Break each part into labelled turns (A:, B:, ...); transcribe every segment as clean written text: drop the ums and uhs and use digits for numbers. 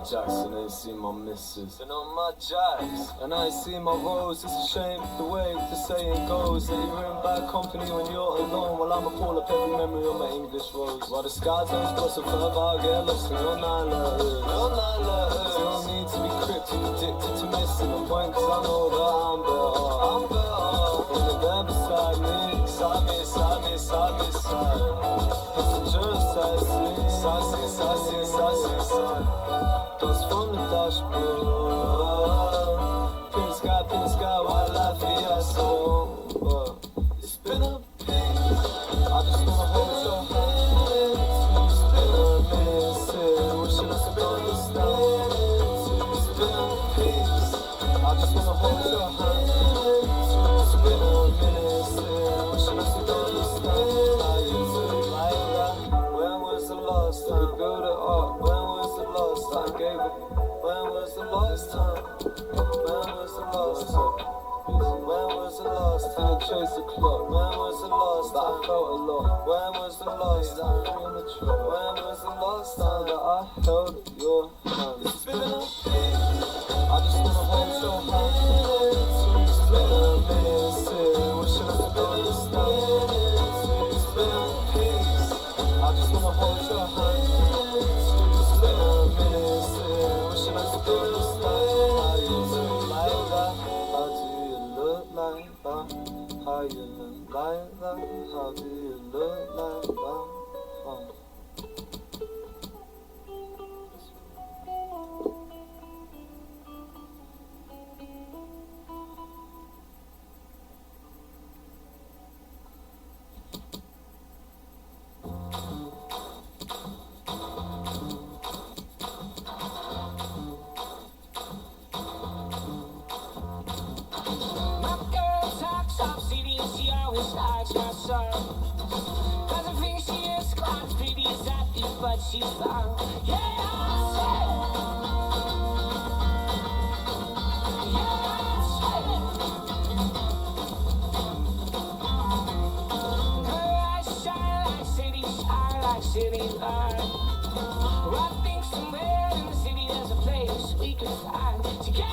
A: Jackson ain't seen my missus. Been on my jacks, and I ain't seen my rose. It's a shame the way the saying goes that you're in bad company when you're alone. While I'ma pull up every memory on my English rose. While the sky turns blossom further, I get lost in your 9 letters. There's no need to be cryptic, addicted to missing the point, cause I know that I'm better. When they're there beside me, side me, side me, side me, side. Passengers, side. Dust from the dashboard. Pink sky, white life, fiasco. It's been a pain. I just wanna hold your hand. It's been a minute, wishing I could understand. It's been a piece. I just wanna hold your hand. It's been a minute, wishing I could understand. I used to like that. When was the last time we built it up? When was the last time I gave it? When was the last time? When was the last time? When was the last time I chased the clock? When was the last that I felt a lot? When was the last time in the truck? When was the last time that I held your hand? It's been a pain. I just wanna hold your hand. It's been a minute, wishing I could understand. It's been a piece. I just wanna hold your hand. It's been a minute, wishing I could understand. How you look like that? How do you look like that? How you look like that? How do you look like that?
B: But she's found, her eyes shine like city light. I think somewhere in the city there's a place we can find together.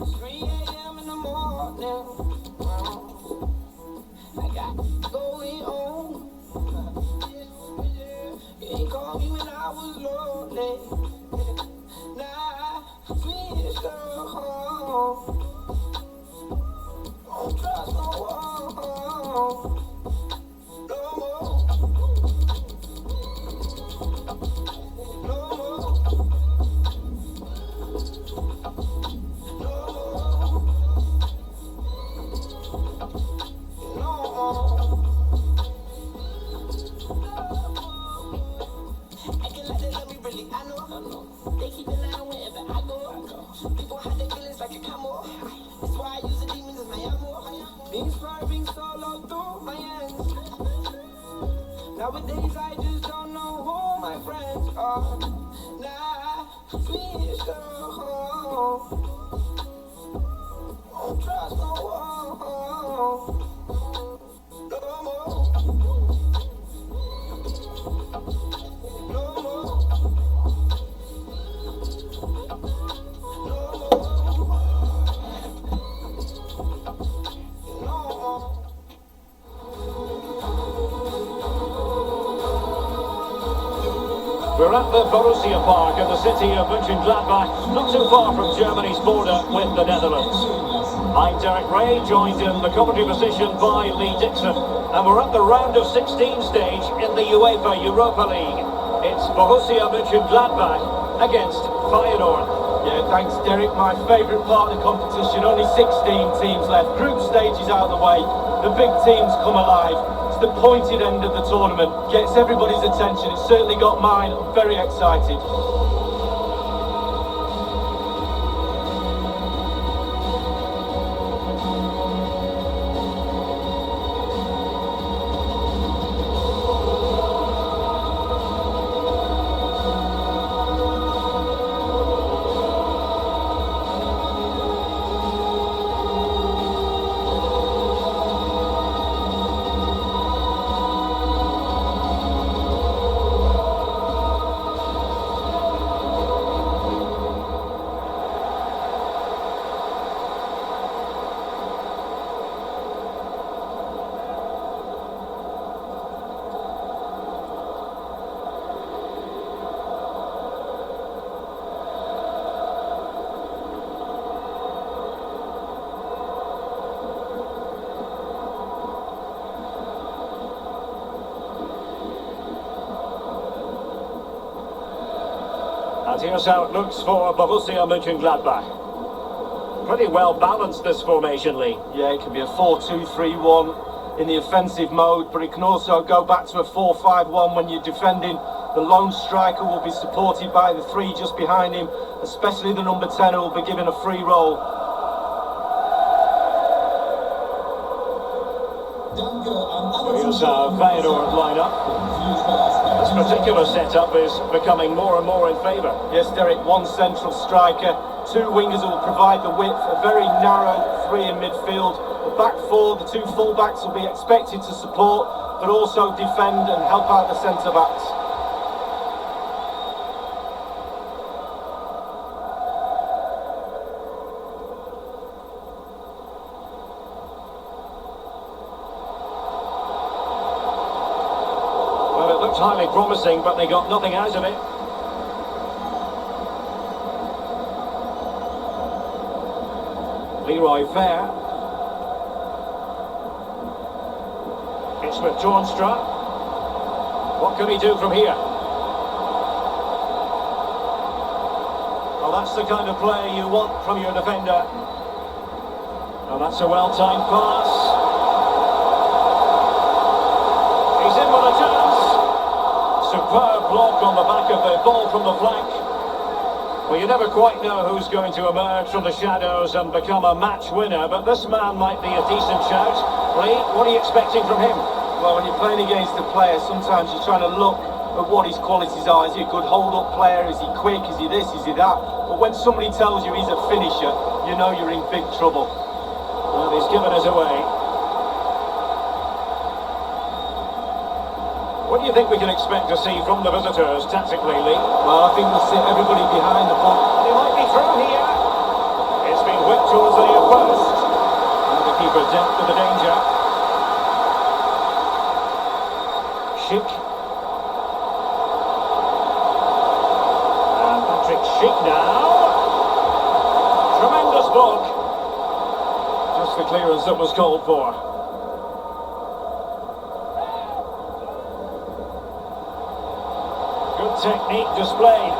B: 3 a.m. in the morning. I got going on. You ain't called me when I was lonely. Nah, please go home. Don't trust no one. No more. No more. No more. No more. Acting like they love me, really, I know. They keep an eye on wherever I go. People hide their feelings like a camel. That's why I use the demons as my ammo. Inspiring solo through my hands. Nowadays I just don't know who my friends are. Nah, please go home. Don't trust no one. No more. No more. No more. No more.
C: We're at the Borussia Park in the city of Mönchengladbach, not too far from Germany's border with the Netherlands. I'm Derek Ray, joined in the commentary position by Lee Dixon, and we're at the round of 16 stage in the UEFA Europa League. It's Borussia Mönchengladbach against Feyenoord.
A: Yeah, thanks Derek. My favourite part of the competition. Only 16 teams left. Group stage is out of the way. The big teams come alive. It's the pointed end of the tournament. Gets everybody's attention. It's certainly got mine. I'm very excited.
C: And here's how it looks for Borussia Mönchengladbach. Pretty well balanced, this formation, Lee.
A: Yeah, it can be a 4-2-3-1 in the offensive mode, but it can also go back to a 4-5-1 when you're defending. The lone striker will be supported by the three just behind him, especially the number 10 who will be given a free roll.
C: Here's how Feyenoord line up. This particular setup is becoming more and more in favour.
A: Yes, Derek, one central striker, two wingers who will provide the width, a very narrow three in midfield. The back four, the two full-backs will be expected to support, but also defend and help out the centre-backs.
C: Well, it looked highly promising, but they got nothing out of it. Leroy Fer. It's with Toornstra. What can he do from here? Well, that's the kind of play you want from your defender. And that's a well-timed pass. He's in with a chance. Superb block on the back of the ball from the flank. Well, you never quite know who's going to emerge from the shadows and become a match winner, but this man might be a decent shout. Lee, what are you expecting from him?
A: Well, when you're playing against a player, sometimes you're trying to look at what his qualities are. Is he a good hold-up player? Is he quick? Is he this? Is he that? But when somebody tells you he's a finisher, you know you're in big trouble.
C: Well, he's given us away. What do you think we can expect to see from the visitors tactically, Lee?
A: Well, I think we'll sit everybody behind the ball.
C: They might be through here. It's been whipped towards the near post. And the keeper dealt with the danger. Schick. And Patrick Schick now. Tremendous block. Just the clearance that was called for. Good technique displayed.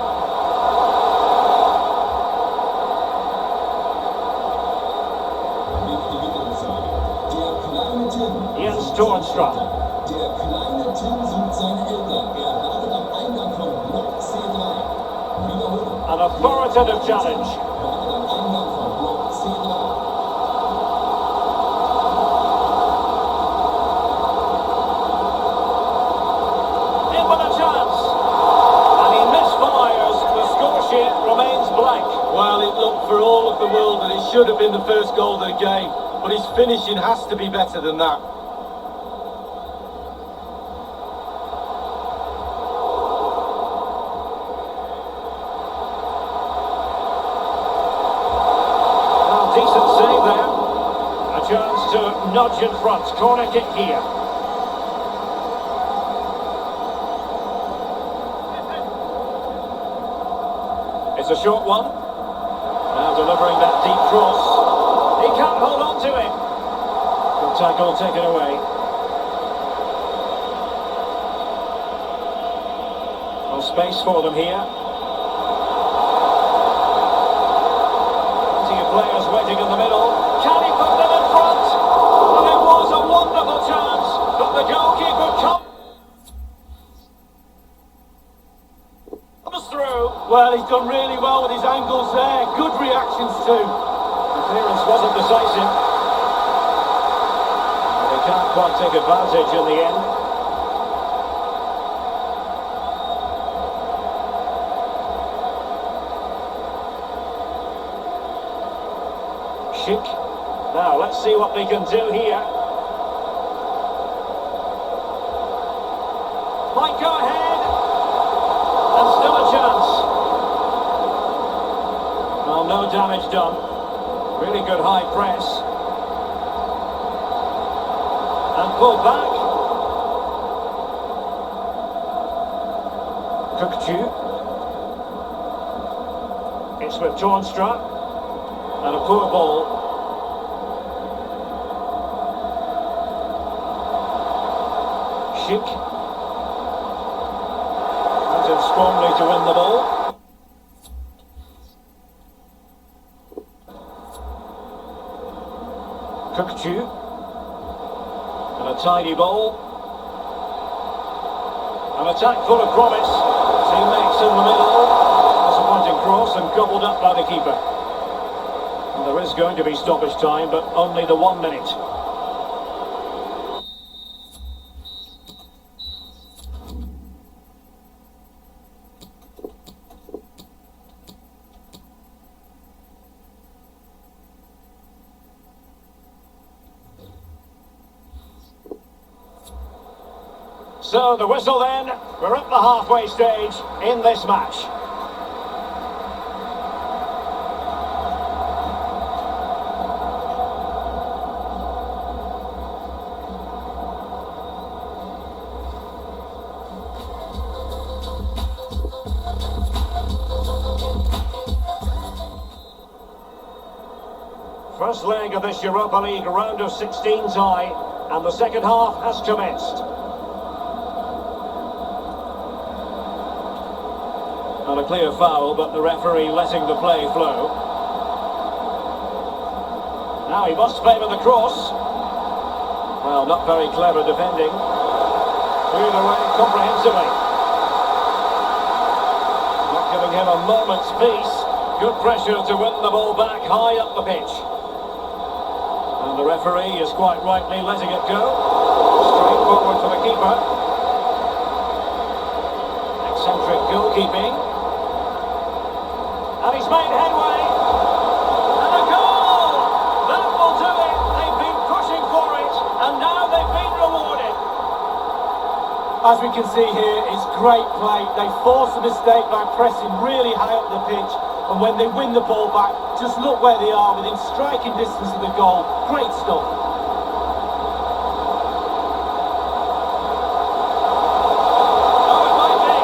C: Jens Toornstra. An authoritative challenge. In with a chance. And he misfires. The score sheet remains blank.
A: Well, it looked for all of the world that it should have been the first goal of the game, but his finishing has to be better than that.
C: Decent save there. A chance to nudge in front. Corner kick here. It's a short one. Now delivering that deep cross. He can't hold on to it. Good tackle taken away. No space for them here. Players waiting in the middle. Can he put them in front? And it was a wonderful chance, but the goalkeeper comes through.
A: Well, he's done really well with his angles there. Good reactions too.
C: The clearance wasn't decisive. But they can't quite take advantage in the end. Schick. Now, let's see what they can do here. Might go ahead. And still a chance. Well, no damage done. Really good high press. And pulled back. Kökçü. It's with Toornstra. And a poor ball. Schick. Comes in strongly to win the ball. Kökçü. And a tidy ball. An attack full of promise. Teammates in the middle. Disappointing cross and gobbled up by the keeper. There is going to be stoppage time, but only the 1 minute. So the whistle then, we're at the halfway stage in this match. First leg of this Europa League round of 16 tie, and the second half has commenced. Not a clear foul, but the referee letting the play flow. Now he must favour the cross. Well, not very clever defending. Cleared away comprehensively. Not giving him a moment's peace. Good pressure to win the ball back high up the pitch. And the referee is quite rightly letting it go. Straight forward for the keeper. Eccentric goalkeeping. And he's made headway. And a goal! That will do it. They've been pushing for it. And now they've been rewarded.
A: As we can see here, it's great play. They force a mistake by pressing really high up the pitch. And when they win the ball back, Just look where they are, within striking distance of the goal. Great stuff.
C: Oh, it might be.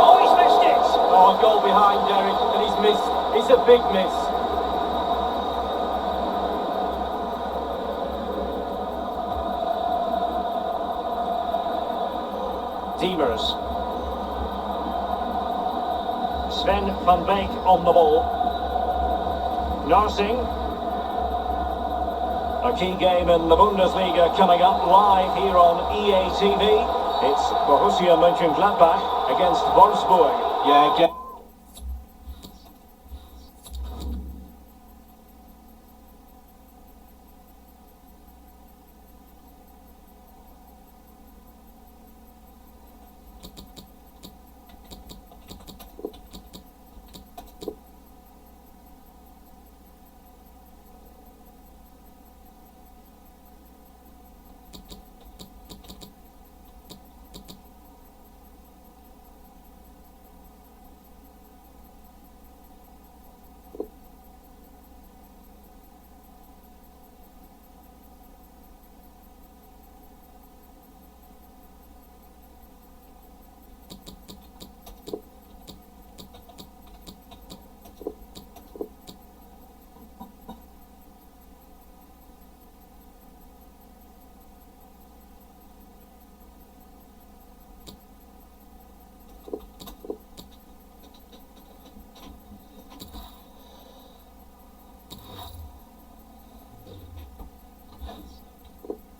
C: Oh, he's missed it.
A: Oh, a goal behind Derek, and he's missed. It's a big miss.
C: Diemers. Sven van Beek on the ball. Narsing. A key game in the Bundesliga coming up live here on EA TV. It's Borussia Mönchengladbach against Wolfsburg.
A: Yeah, get.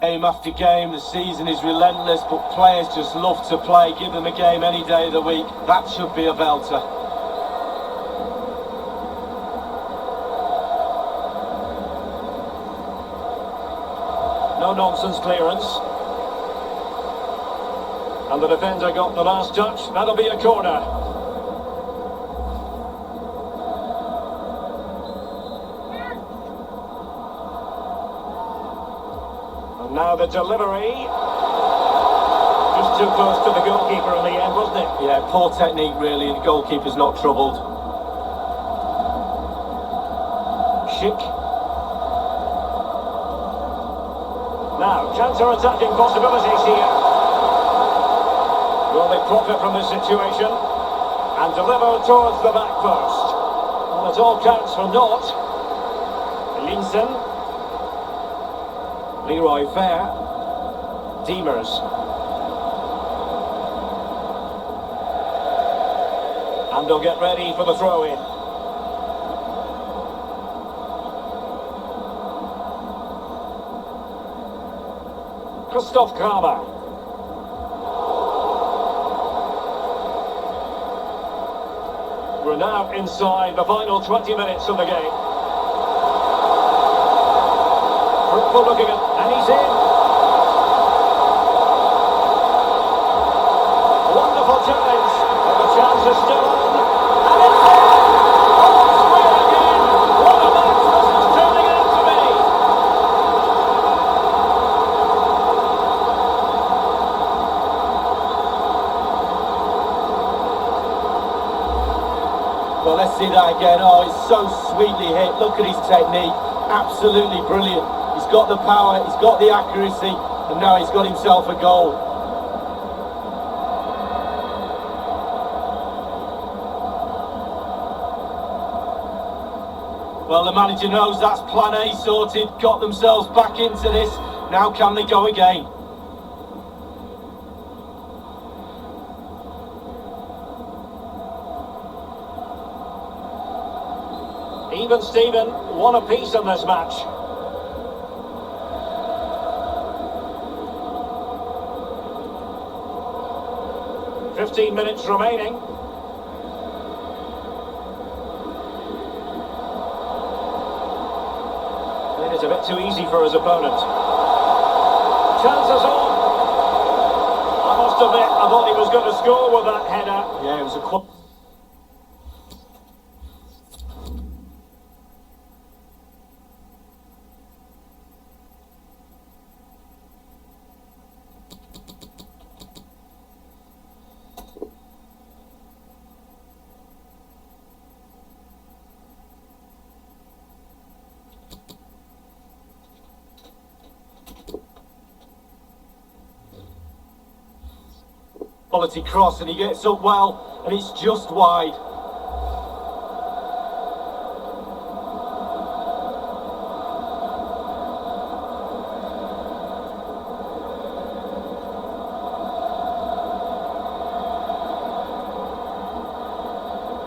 A: Game after game, the season is relentless, but players just love to play. Give them a game any day of the week. That should be a belter.
C: No nonsense clearance. And the defender got the last touch. That'll be a corner. Now the delivery. Just too close to the goalkeeper in the end, wasn't it?
A: Yeah, poor technique really, the goalkeeper's not troubled.
C: Schick. Now, counter-attacking possibilities here. Will they profit from this situation? And deliver towards the back post. Well, it all counts for naught. Linsen. Leroy Fair. Diemers. And they'll get ready for the throw-in. Christoph Kramer. We're now inside the final 20 minutes of the game. Fruitful looking at, and he's in. Wonderful challenge, and the chance is still on, and it's in. Oh, square again. What a match this is turning out to be.
A: Well, let's see that again. Oh, it's so sweetly hit. Look at his technique. Absolutely brilliant. He's got the power, he's got the accuracy, and now he's got himself a goal. Well, the manager knows that's plan A sorted, got themselves back into this. Now can they go again?
C: Even Steven, one apiece in this match. "15 minutes remaining. It's a bit too easy for his opponent. Chances on. I must admit, I thought he was going to score with that header.
A: Yeah, it was a Quality cross, and he gets up well, and it's just wide.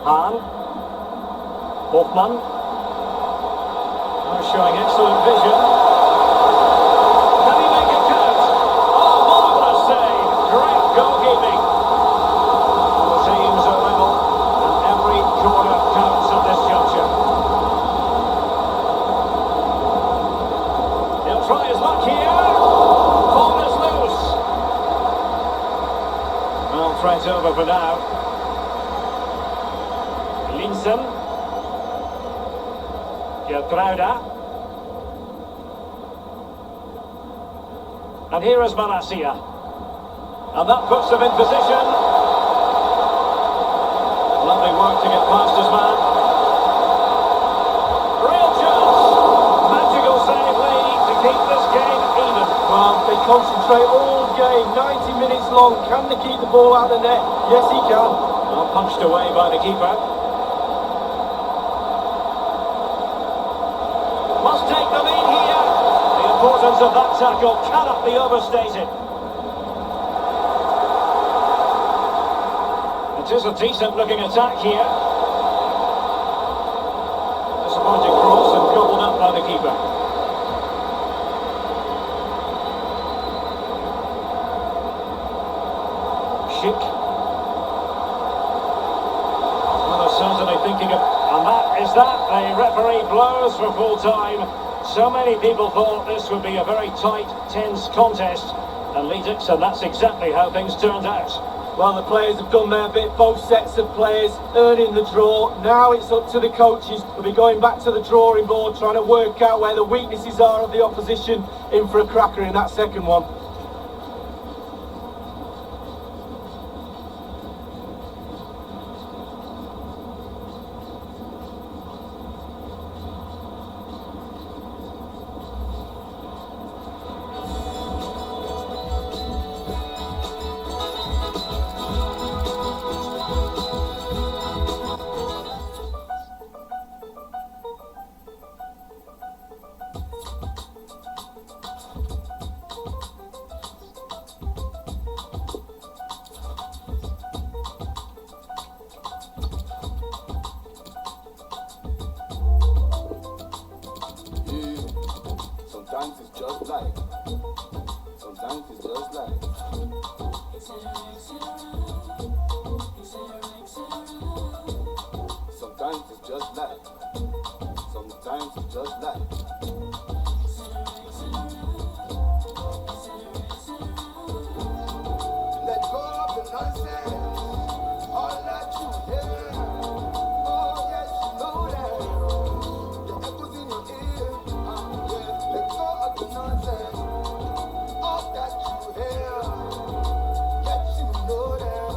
C: Hahn, Hoffmann, showing excellent vision. Can he make it count? Oh, marvellous save! Great goalkeeping. The teams are level, and every corner counts at this juncture. He'll try his luck here. Ball is loose. Well, threat over for now. Linsen, Geertruida, and here is Malacia, and that puts them in position. Lovely work to get past his man. Real chance, magical save Lee to keep this game even.
A: Well, they concentrate all game, 90 minutes long. Can they keep the ball out of the net? Yes, he can.
C: Well, punched away by the keeper. Must take the lead here. The importance of that tackle cannot be overstated. It is a decent looking attack here. Disappointing cross and gobbled up by the keeper. Schick. Well, they're certainly thinking of... And that is that. The referee blows for full time. So many people thought this would be a very tight, tense contest. And Lee Dixon, that's exactly how things turned out.
A: Well, the players have done their bit, both sets of players earning the draw. Now it's up to the coaches. They'll be going back to the drawing board, trying to work out where the weaknesses are of the opposition, in for a cracker in that second one.
B: Sometimes it's just like. Sometimes it's just like. Sometimes it's just like. Sometimes it's just like. Let go of the nonsense. All that you hear. Oh yes, you know that. The echoes in your ear. Let go of the nonsense. All that you hear. Yes, you know that.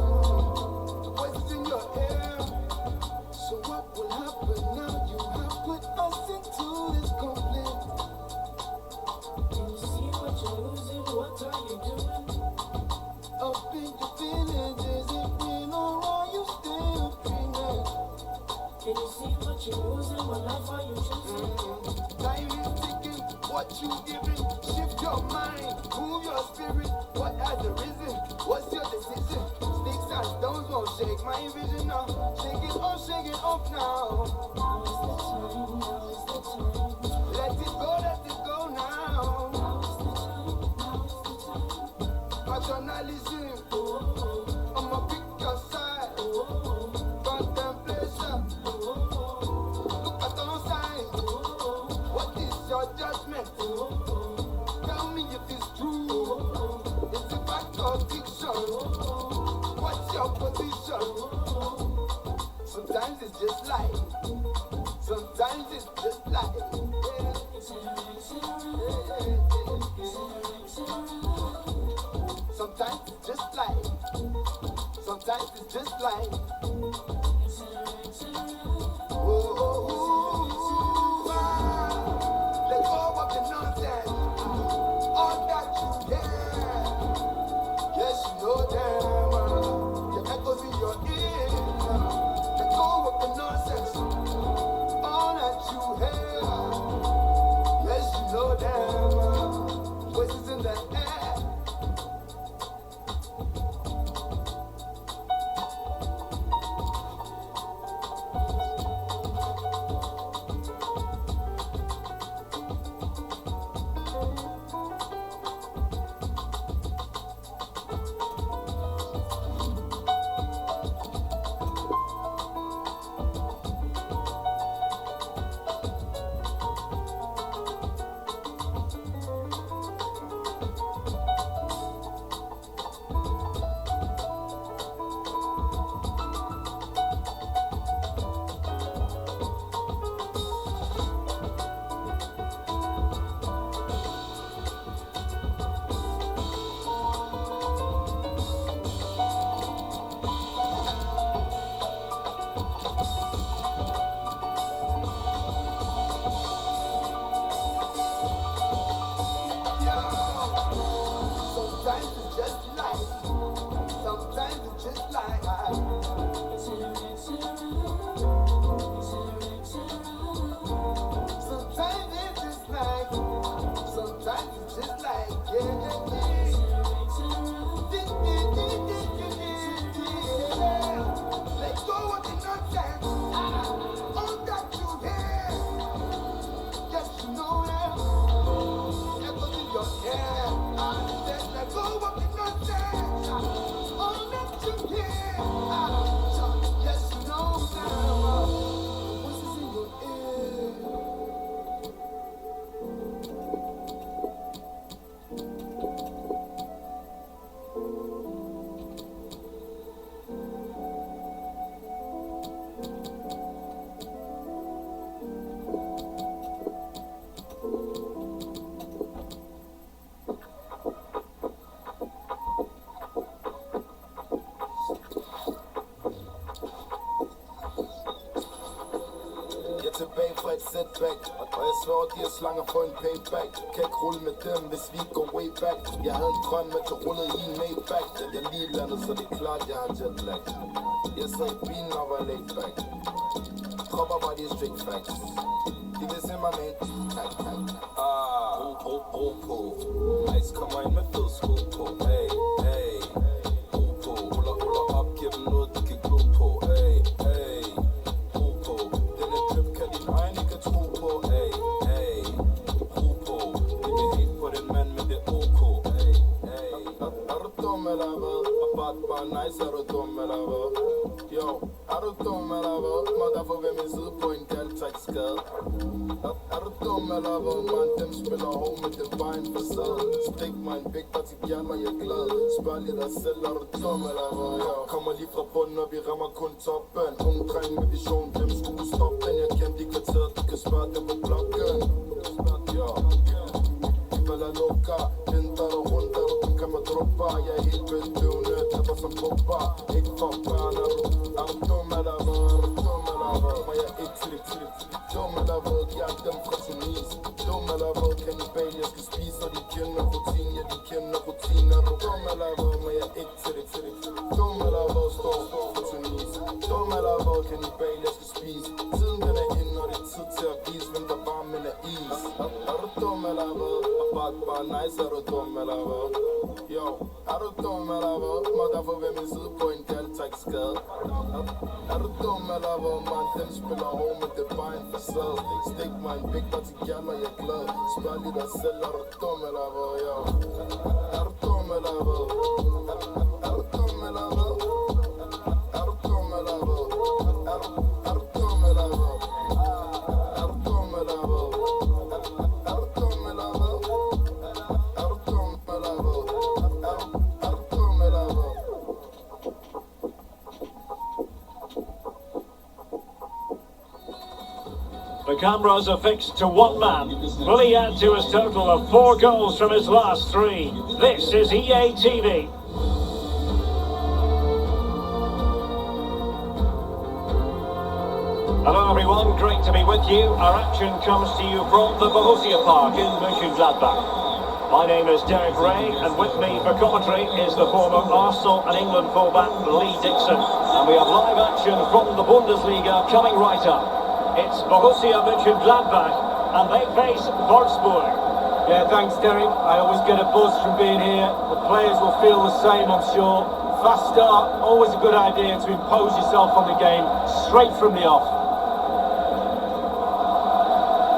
B: The voices in your ear. So what will happen now? You have put us into this conflict. Can you see what you're losing? What are you doing? Up in your feelings, is it real or are you still dreaming? Can you see what you're losing? What life are you choosing? Time is ticking, what you giving? Shift your mind, move your spirit. What has arisen? What's your decision? Sticks and stones won't shake my vision now. Shake it off now. Now is the time, now is the time. Let it go now. Now is the time, now is the time. Paternalism, I'ma pick your side. Contemplation, look at on side. What is your judgment? Tell me if it's true. Is it fact or fiction? What's your position? Sometimes it's just life. Sometimes it's just life. Sometimes it's just life. Sometimes it's just life. Let go of the nonsense. All that you hear. Yes, you know them.
A: am. Voices in the air. Setback, og jeg svarer de er slanger for en payback. Kan ikke rulle med dem, hvis vi går way back. Jeg havde en drøm, at jeg rullede i en Maybach. Da jeg lige landede, så det er klart, jeg har jetlag. Jeg sad i bilen og var laid back. Dropper bare de straight facts. De vil se mig med en ro på. Ice kommer ind med fed sko på. Hey, hey, ro på. Ruller op, giv dem noget, de kan glo på. Hey, hey, ro på. Denne drip kan din egen ikke tro på. Hey, hey, ro på. Ikke helt på den mand, men det er ok. Hey, hey. Er du dum eller hvad? Bare nice, er du dum eller hvad? Yo, er du dum eller hvad? Må derfor ved min side på en gal tak skade. Er du dum eller hvad? Man, dem spiller hård, men det er bare en facade. Stik mig en big party, fjern mig, jeg er glad. Spørg lige dig selv, er du dum eller hvad? Yo, kommer lige fra bunden, og vi rammer kun toppen. Unge dreng med vision, hvem skulle stoppe den? Jeg kendte i kvarteret, du kan spørge dem på blokken. Yo, de falder lukker, venter du rundt, er du kan man droppe. Jeg er helt bedøvende, tapper som popper. Ikke for børn, er du dum eller hvad? Er du dum eller hvad? Men jeg er ikke til det. Dum eller hvad? Jeg er dem fra Tunis. Dum eller hvad? Kannibal, jeg skal spise, og de kender rutin. Ja, de kender rutin. Er du dum eller hvad? Men jeg er ikke til det. Dum eller hvad? Står fra Tunis. Dum eller hvad? Kannibal, jeg skal spise. Tiden den er inde, og det er tid til at vise, hvem der bare men er is. Er du dum eller hvad? Bare nice, er du dum eller hvad? Yo, er du dum eller hvad? Må derfor ved min side på en gal tak skade. Er du dum eller hvad? Man, dem spiller hård, men det er bare en facade. Stik mig en big party, gerne og jeg er glad. Spørg lige dig selv, er du dum eller hvad? Yo, er du dum eller hvad? Er du dum eller hvad? Er du dum eller hvad? Er du dum eller hvad? Er du dum eller hvad? Er du dum eller hvad? Er du dum eller hvad? Er du dum eller hvad?
C: The cameras are fixed to one man. Will he add to his total of 4 goals from his last 3? This is EA TV. Hello everyone, great to be with you. Our action comes to you from the Borussia Park in Mönchengladbach. My name is Derek Ray, and with me for commentary is the former Arsenal and England fullback Lee Dixon. And we have live action from the Bundesliga coming right up. It's Borussia Mönchengladbach, and they face Wolfsburg.
A: Yeah, thanks, Derek. I always get a buzz from being here. The players will feel the same, I'm sure. Fast start, always a good idea to impose yourself on the game straight from the off.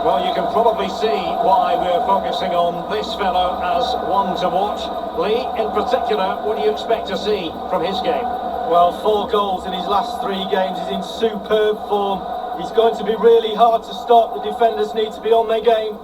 C: Well, you can probably see why we're focusing on this fellow as one to watch. Lee, in particular, what do you expect to see from his game?
A: Well, 4 goals in his last 3 games. He's in superb form. He's going to be really hard to stop. The defenders need to be on their game.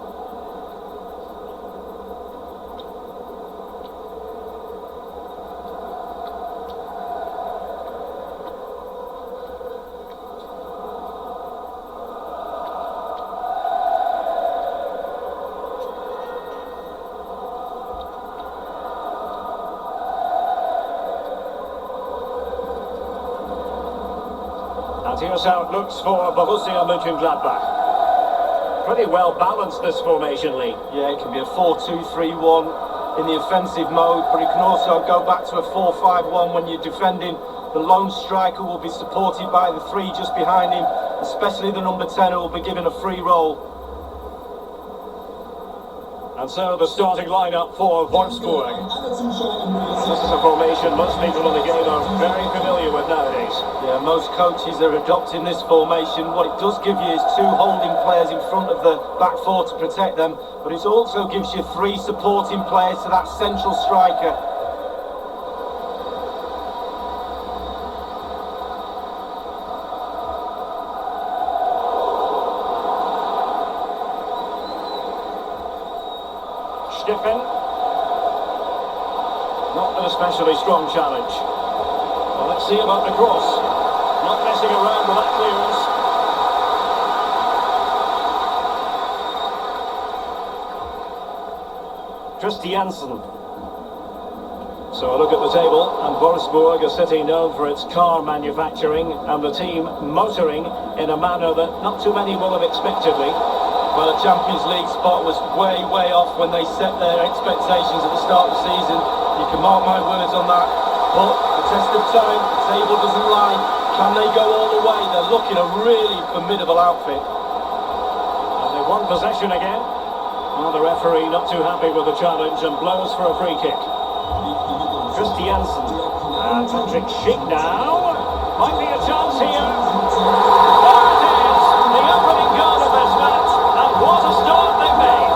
C: And here's how it looks for Borussia Mönchengladbach. Pretty well balanced, this formation, Lee.
A: Yeah, it can be a 4-2-3-1 in the offensive mode, but it can also go back to a 4-5-1 when you're defending. The lone striker will be supported by the 3 just behind him, especially the number 10 who will be given a free role.
C: And so the starting lineup for Wolfsburg. This is a formation most people in the game are very familiar with nowadays.
A: Yeah, most coaches are adopting this formation. What it does give you is 2 holding players in front of the back 4 to protect them, but it also gives you 3 supporting players to that central striker.
C: Stiffen. Not an especially strong challenge. Well, let's see about the cross. Not messing around with that clearance. Christiansen. So a look at the table, and Wolfsburg, a city known for its car manufacturing, and the team motoring in a manner that not too many will have expected, Lee.
A: Well, the Champions League spot was way off when they set their expectations at the start of the season. You can mark my words on that. But the test of time, the table doesn't lie. Can they go all the way? They're looking a really formidable outfit.
C: And they won possession again. Well, the referee not too happy with the challenge and blows for a free kick. Christiansen. And Patrick Schick now. Might be a chance here. There it is. The opening goal of this match. And what a start they made.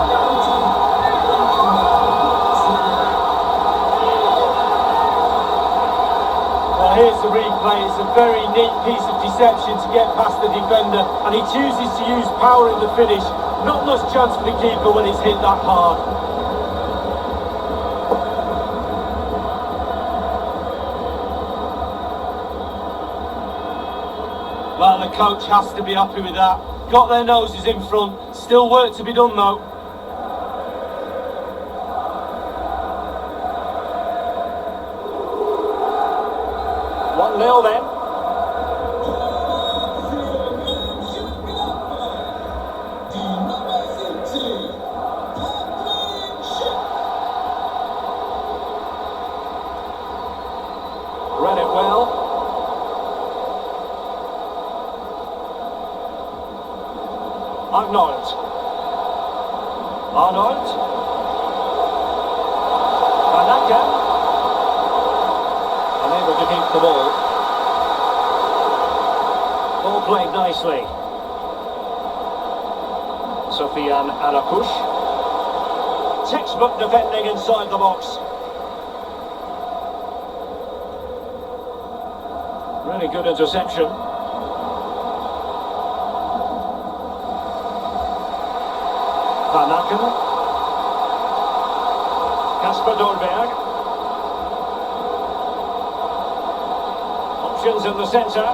A: Well, here's the replay. It's a very neat piece of deception to get past the defender, and he chooses to use power in the finish. Not much chance for the keeper when he's hit that hard. Well, the coach has to be happy with that. Got their noses in front. Still work to be done, though.
C: One 0 then. Read it well. Arnold. Panaka. Unable to keep the ball. Ball played nicely. Sofian Alakush. Textbook defending inside the box. Really good interception. Van Aken. Kasper Dolberg. Options in the centre.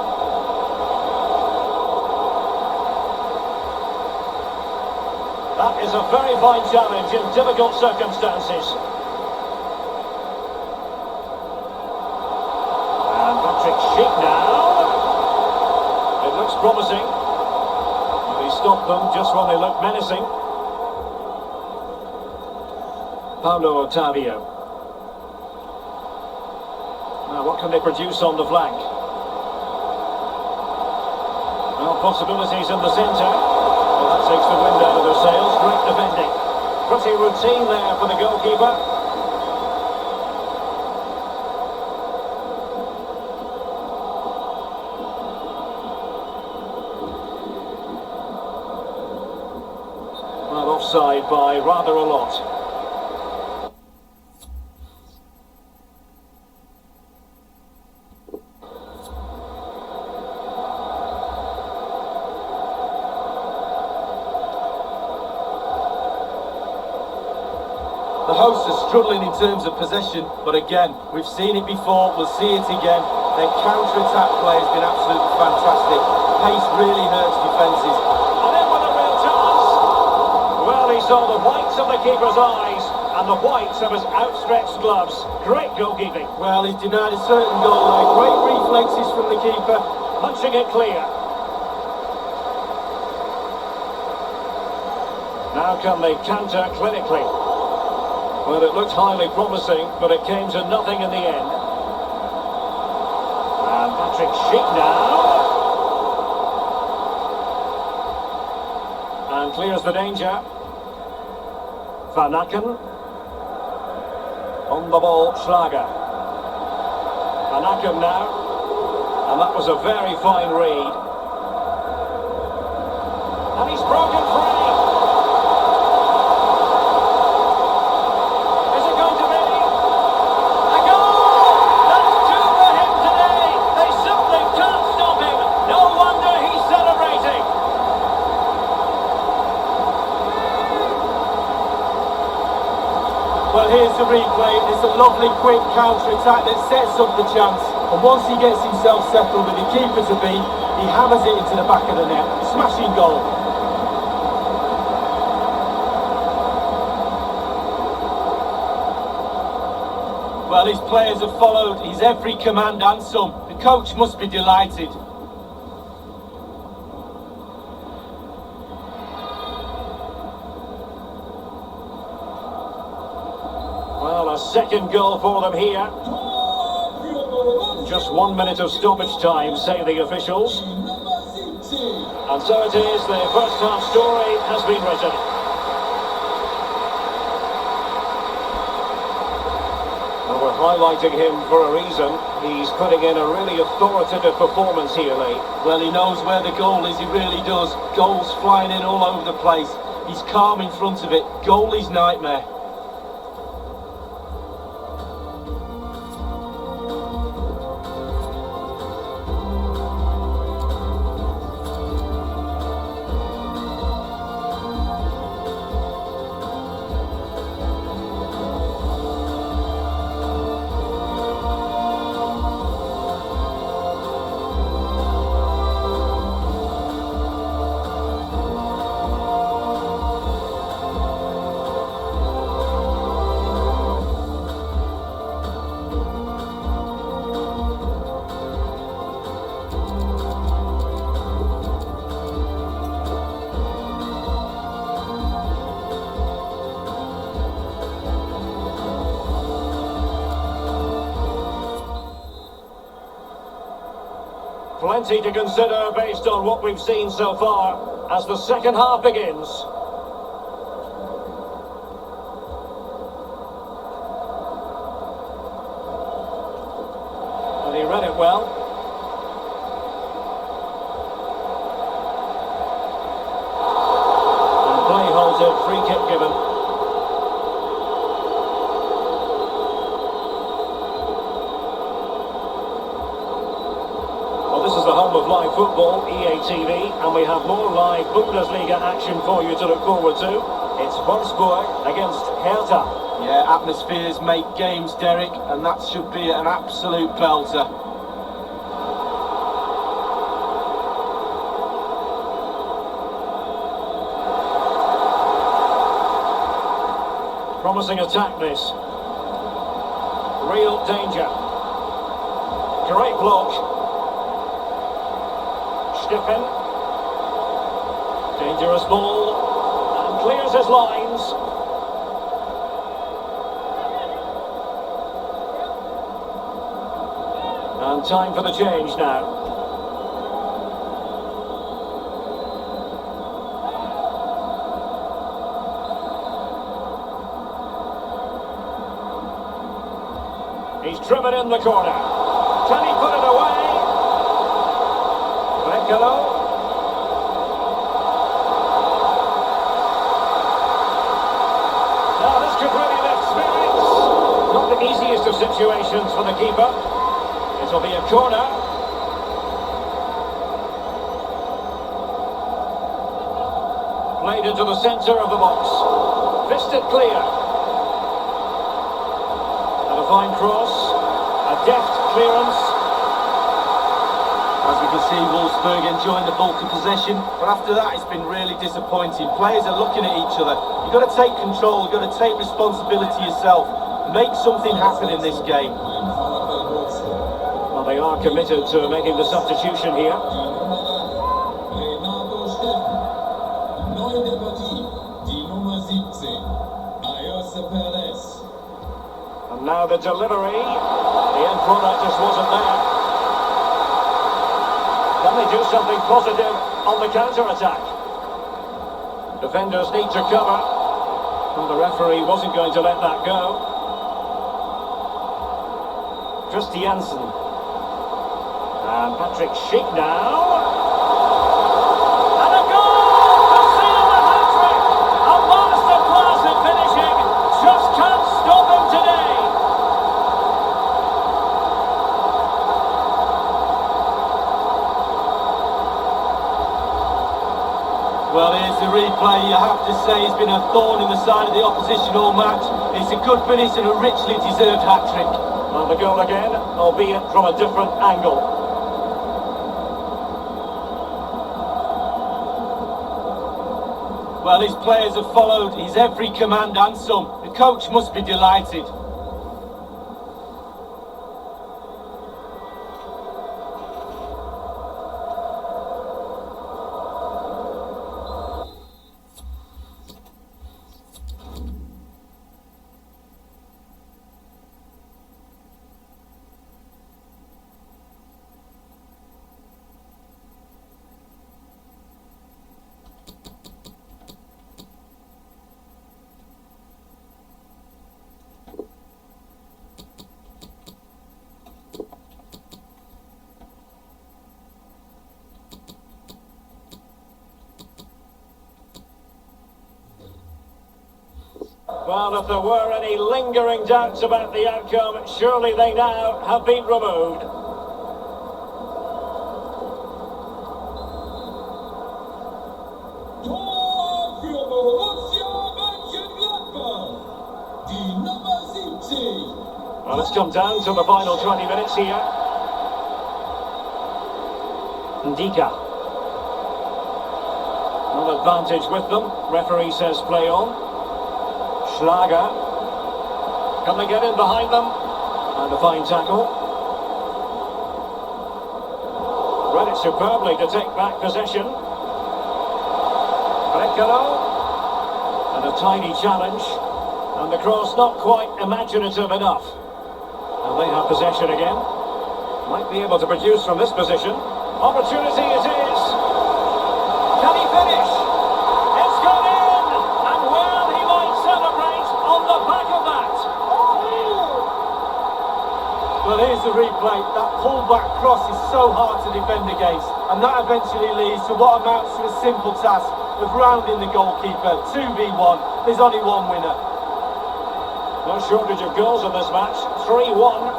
C: That is a very fine challenge in difficult circumstances. And Patrick Schick now. It looks promising. But he stopped them just when they looked menacing. Paulo Ottavio. Now, what can they produce on the flank? Well, possibilities in the centre. Well, that takes the wind out of their sails. Great defending. Pretty routine there for the goalkeeper. Well, offside by rather a lot.
A: The hosts are struggling in terms of possession, but again, we've seen it before, we'll see it again. Their counter-attack play has been absolutely fantastic. Pace really hurts defences.
C: And in with a real chance. Well, he saw the whites of the keeper's eyes and the whites of his outstretched gloves. Great goalkeeping.
A: Well, he's denied a certain goal there. Great reflexes from the keeper.
C: Punching it clear. Now can they counter clinically? Well, it looked highly promising, but it came to nothing in the end. And Patrick Schick now. And clears the danger. Van Aken. On the ball, Schlager. Van Aken now. And that was a very fine read. And he's broken free.
A: Well, here's the replay. It's a lovely quick counter-attack that sets up the chance. And once he gets himself settled with the keeper to beat, he hammers it into the back of the net. Smashing goal. Well, his players have followed his every command and some. The coach must be delighted.
C: Well, a second goal for them here. Just 1 minute of stoppage time, say the officials. And so it is, the first half story has been written. And we're highlighting him for a reason. He's putting in a really authoritative performance here, Lee.
A: Well, he knows where the goal is, he really does. Goals flying in all over the place. He's calm in front of it. Goalie's nightmare.
C: Plenty to consider based on what we've seen so far as the second half begins. And he read it well. And play halted, free kick given. This is the home of live football, EA TV, and we have more live Bundesliga action for you to look forward to. It's Wolfsburg against Hertha.
A: Yeah, atmospheres make games, Derek, and that should be an absolute belter.
C: Promising attack, this. Real danger. Great block. Stiffen. Dangerous ball. And clears his lines. And time for the change now. He's driven in the corner. Can he put it away? Brekalo. Now this could really lift spirits. Not the easiest of situations for the keeper. It'll be a corner. Played into the centre of the box. Fisted clear. And a fine cross. A deft clearance.
A: As we can see, Wolfsburg enjoying the bulk of possession, but after that it's been really disappointing. Players are looking at each other. You've got to take control, you've got to take responsibility yourself. Make something happen in this game.
C: Well, they are committed to making the substitution here. And now the delivery. The end product just wasn't there. Can they do something positive on the counter-attack? Defenders need to cover. Well, the referee wasn't going to let that go. Christiansen. And Patrick Schick now. And a goal to seal the hat-trick! A masterclass in finishing. Just can't stop him today.
A: Well, here's the replay. You have to say it's been a thorn in the side of the opposition all match. It's a good finish and a richly deserved hat-trick.
C: And the goal again, albeit from a different angle.
A: Well, his players have followed his every command and some. The coach must be delighted.
C: Well, if there were any lingering doubts about the outcome, surely they now have been removed.
D: Tor für Borussia Mönchengladbach, die Nummer 70.
C: Well, it's come down to the final 20 minutes here. Ndika. An advantage with them. Referee says play on. Schlager. Can they get in behind them? And a fine tackle. Read it superbly to take back possession. Brekalo. And a tiny challenge. And the cross not quite imaginative enough. And they have possession again. Might be able to produce from this position. Opportunity it is. Can he finish? It's gone in! And well, he might celebrate on the back of that.
A: Well, here's the replay. That pull-back cross is so hard to defend against. And that eventually leads to what amounts to a simple task of rounding the goalkeeper. 2v1. There's only one winner.
C: No shortage of goals in this match. 3-1.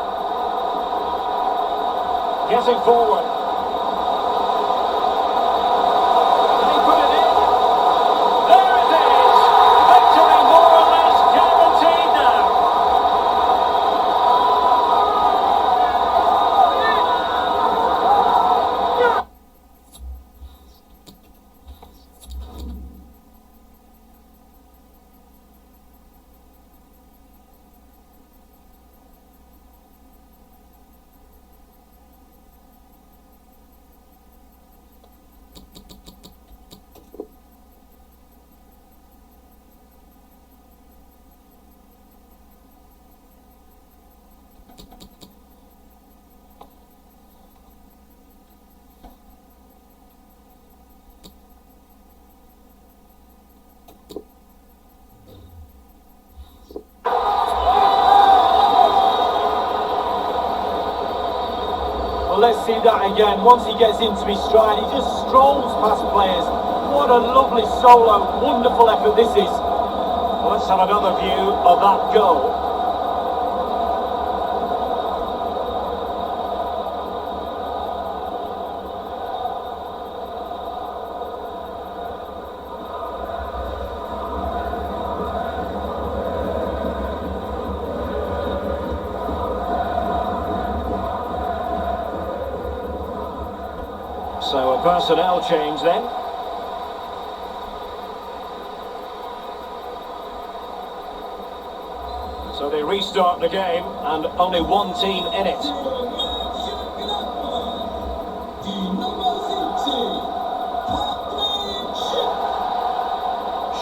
C: Getting forward. Can he put it in? There it is! Victory more or less guaranteed now.
E: let's see that again. Once he gets into his stride, he just strolls past players. What a lovely solo, wonderful effort this is.
C: Let's have another view of that goal. So a personnel change then. So they restart the game and only one team in it.
D: Die Nummer 17, Patrick Schick.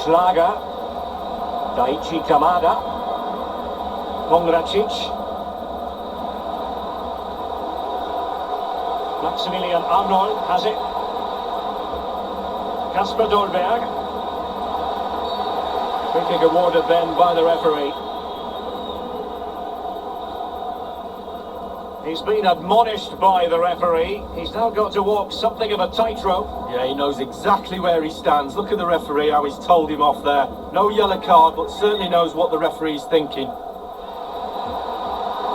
C: Schlager, Daichi Kamada, Pongracic, Maximilian Arnold has it. Kasper Dolberg. Free kick awarded then by the referee. He's been admonished by the referee. He's now got to walk something of a tightrope.
E: Yeah, he knows exactly where he stands. Look at the referee, how he's told him off there. No yellow card, but certainly knows what the referee's thinking.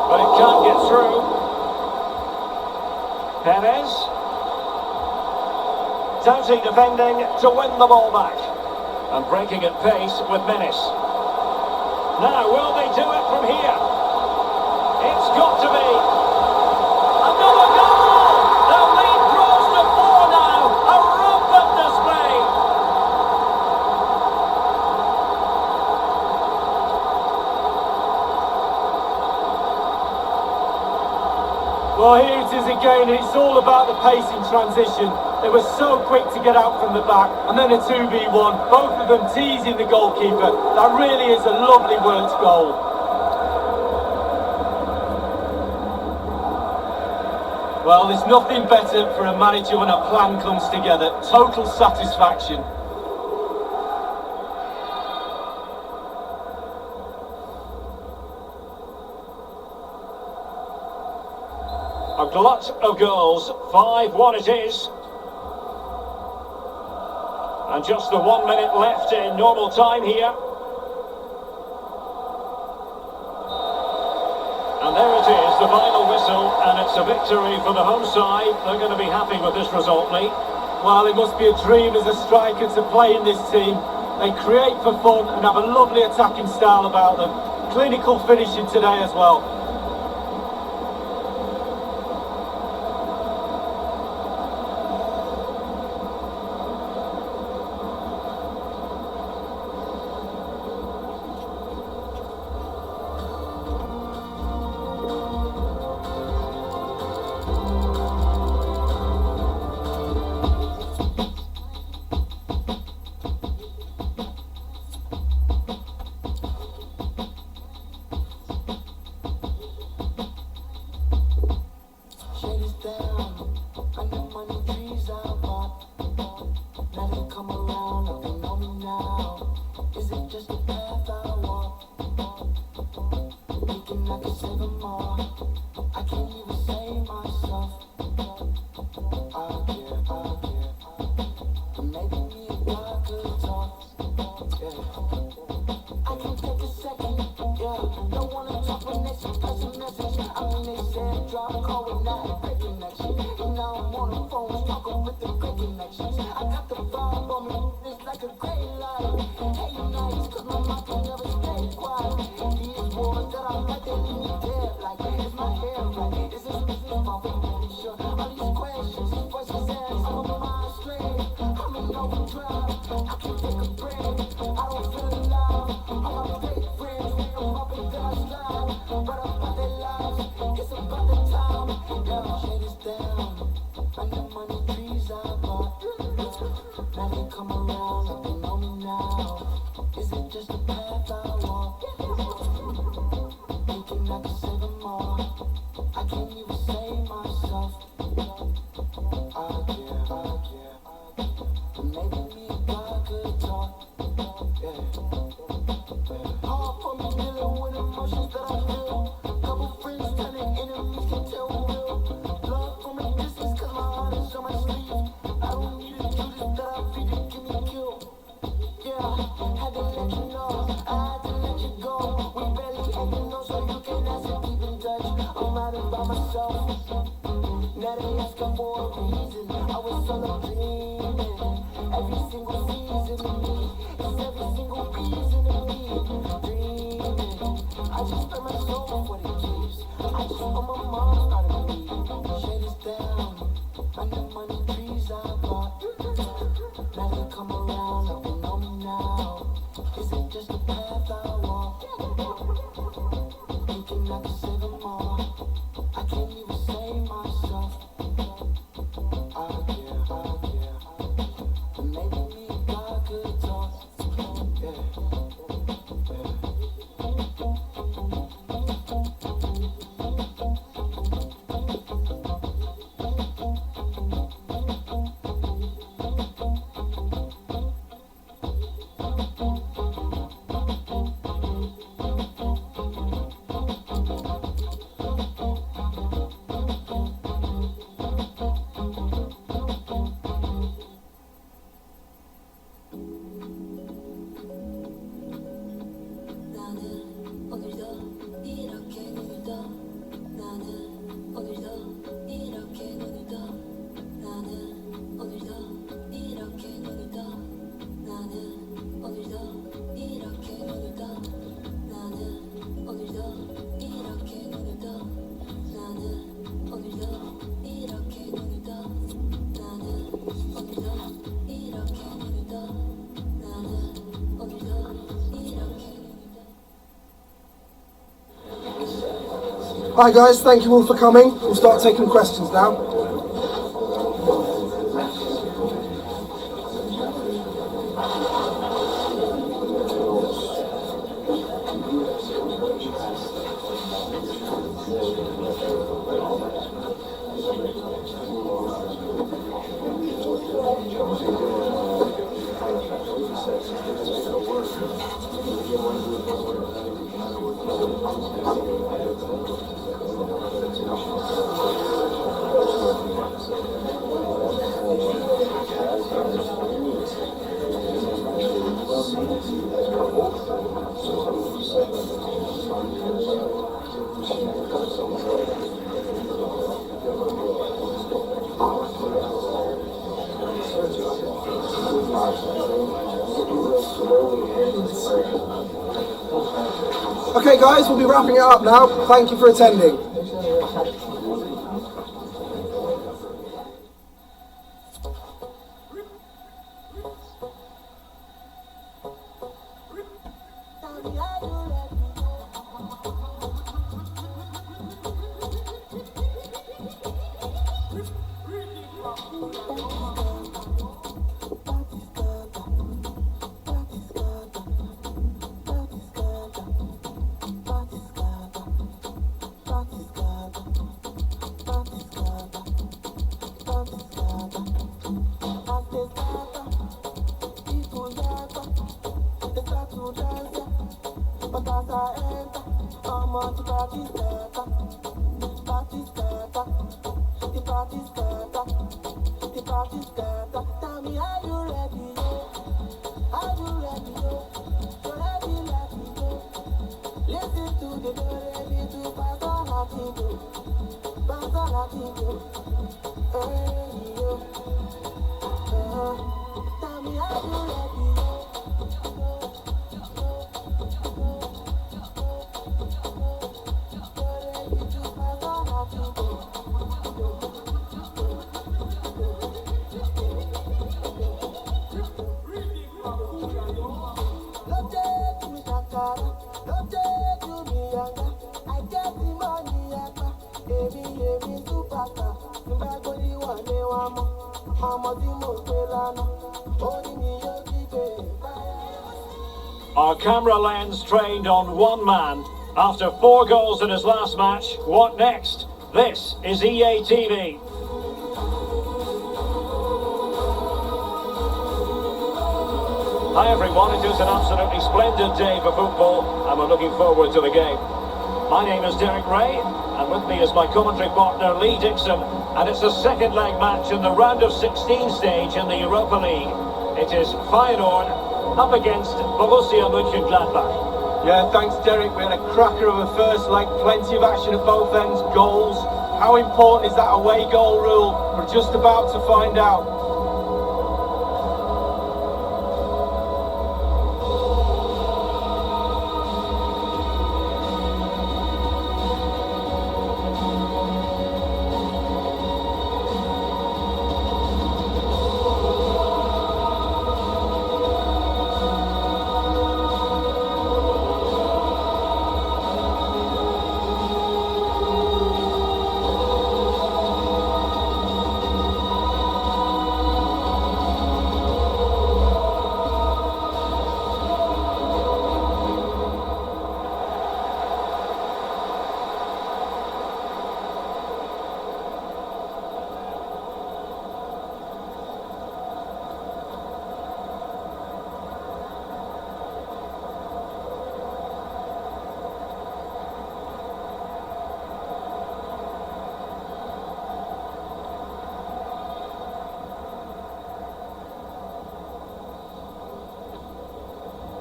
C: But it can't get through. Perez. Doughty defending to win the ball back. And breaking at pace with menace. Now, will they do it from here? It's got to be. Another goal! The lead grows to 4 now. A rampant display.
E: Well, here it is again. It's all about the pace in transition. They were so quick to get out from the back, and then a 2v1. Both of them teasing the goalkeeper. That really is a lovely worked goal. Well, there's nothing better for a manager when a plan comes together. Total satisfaction.
C: A glut of goals, 5-1 it is. And just the 1 minute left in normal time here. And there it is, the final whistle, and it's a victory for the home side. They're going to be happy with this result, Lee.
E: Well, it must be a dream as a striker to play in this team. They create for fun and have a lovely attacking style about them. Clinical finishing today as well.
B: Shade is down, under money trees I bought. Now they come around like they know me now. Is it just a path I walk? Thinking I can save them all. I can't even save myself. I care. But maybe me and God could talk. Yeah. I can take a second. Yeah. Don't wanna talk when they some pressing message. I mean they said drop a call with not great connection. And now I'm on the phone talking with the great connections. I got the vibe on me, it's like a great light. Hey, nights, cause my mouth can never stay quiet. These words that I like, they leave me dead. Like, is my hair right? Is this business my favorite? Sure, all these questions, voices ask, I'm on my straight. I'm in overdrive, I can't take a break. I don't feel alive, all my fake friends, we don't hoping that I slide. But about their lives, it's about the time. Yeah, shade is down, under money trees I bought. Now they come around like they know me now. Is it just a path I walk? Thinking I can save them all. I can't even save myself. I care. But maybe me and God could talk. Yeah. Hard for me dealing with emotions that I feel. Couple friends turning enemies, can tell who real. Love from a reason. I was solo dreaming. Every single season of me is every single reason of me dreaming. I just spent my soul for the keeps. I just want my mom started me. Shut us down. I know money trees I bought. Now they come around like they know me now. This ain't just a path I walk. Thinking I can save them all. I can't even save myself. I care. But maybe me and God could talk.
F: 나는 오늘도 이렇게 눈을 떠 나는 오늘도 이렇게 눈을 떠 나는 오늘도 이렇게 눈을 떠 나는 오늘도 이렇게 눈을 떠 나는 오늘도 이렇게 눈을 떠 나는 오늘도 이렇게 눈을 떠 나는 오늘도 이렇게 눈을 떠 나는 오늘도 이렇게
G: Hi guys, thank you all for coming. We'll start taking questions now. Okay guys, we'll be wrapping it up now. Thank you for attending.
B: Tell me, are you ready? Are you ready? So ready, let me go. Listen to the door, ready to pass on Latino. Pass on Latino. Hey, yo. Tell me, are you ready? Ready to pass on Latino.
C: Our camera lens trained on one man. After 4 goals in his last match, what next? This is EA TV. Hi everyone, it is an absolutely splendid day for football and we're looking forward to the game. My name is Derek Ray and with me is my commentary partner Lee Dixon, and it's the second leg match in the round of 16 stage in the Europa League. It is Feyenoord up against Borussia Mönchengladbach.
E: Yeah, thanks Derek. We had a cracker of a first leg, plenty of action at both ends, goals. How important is that away goal rule? We're just about to find out.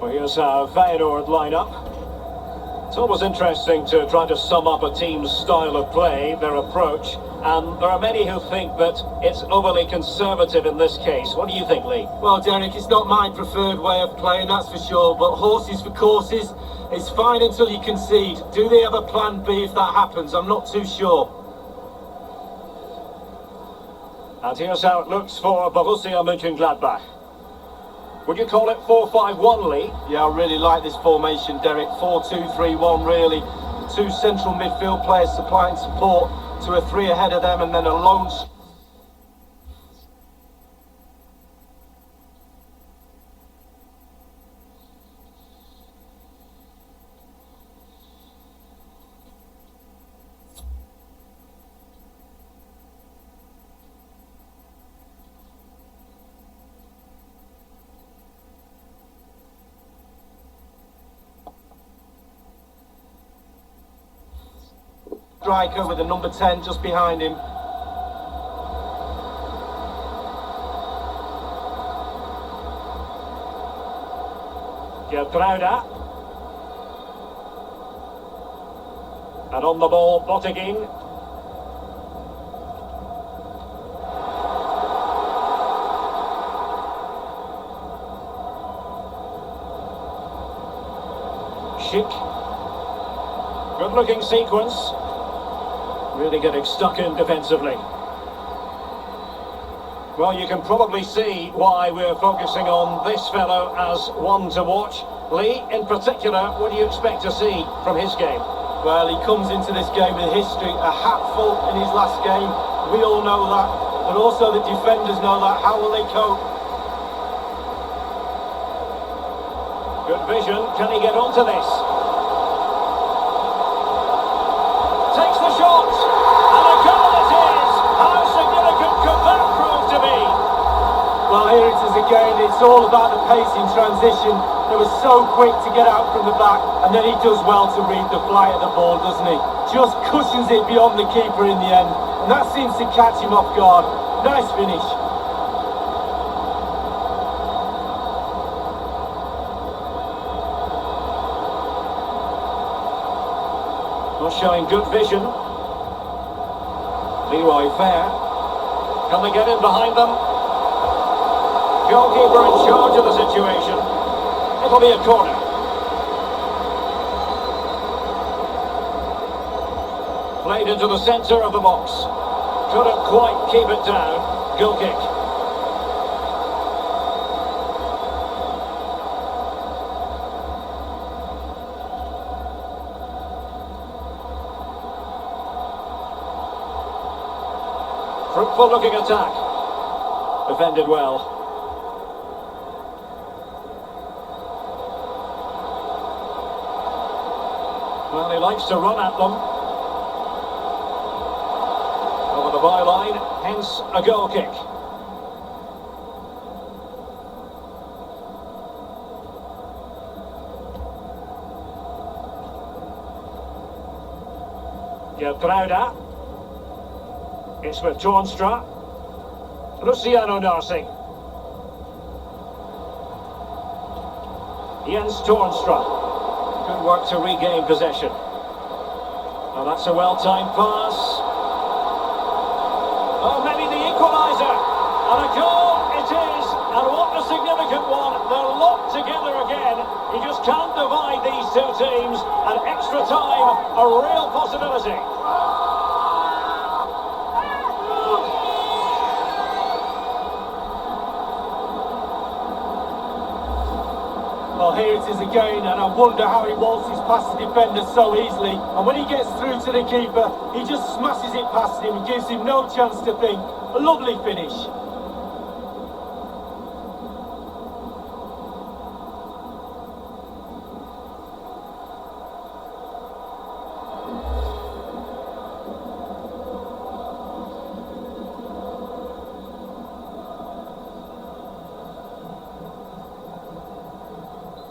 C: Well, here's how Feyenoord line up. It's always interesting to try to sum up a team's style of play, their approach, and there are many who think that it's overly conservative in this case. What do you think, Lee?
E: Well, Derek, it's not my preferred way of playing, that's for sure, but horses for courses, it's fine until you concede. Do they have a plan B if that happens? I'm not too sure.
C: And here's how it looks for Borussia Mönchengladbach. Would you call it 4-5-1, Lee?
E: Yeah, I really like this formation, Derek. 4-2-3-1, really. The two central midfield players supplying support to a three ahead of them, and then a lone... striker with the number 10 just behind him.
C: Geertruida. And on the ball, Botteguin. Schick. Good looking sequence. Really getting stuck in defensively. Well, you can probably see why we're focusing on this fellow as one to watch. Lee, in particular, what do you expect to see from his game?
E: Well, he comes into this game with history, a hatful in his last game. We all know that, but also the defenders know that. How will they cope?
C: Good vision. Can he get onto this? Takes the shot, and a goal it is! How significant could that prove to be?
E: Well, here it is again. It's all about the pace in transition. They were so quick to get out from the back, and then he does well to read the flight of the ball, doesn't he? Just cushions it beyond the keeper in the end, and that seems to catch him off guard. Nice finish.
C: Showing good vision. Leroy Fair. Can they get in behind them? Goalkeeper in charge of the situation. It'll be a corner. Played into the centre of the box. Couldn't quite keep it down. Goal kick. Fruitful looking attack. Defended well. Well, he likes to run at them. Over the byline, hence a goal kick. Geertruida. It's with Toornstra. Luciano Narsing. Jens Toornstra. Good work to regain possession. Now that's a well-timed pass. Oh, maybe the equaliser. And a goal it is. And what a significant one. They're locked together again. You just can't divide these two teams. And extra time, a real possibility.
E: Well, here it is again, and I wonder how he waltzes past the defender so easily. And when he gets through to the keeper, he just smashes it past him and gives him no chance to think. A lovely finish.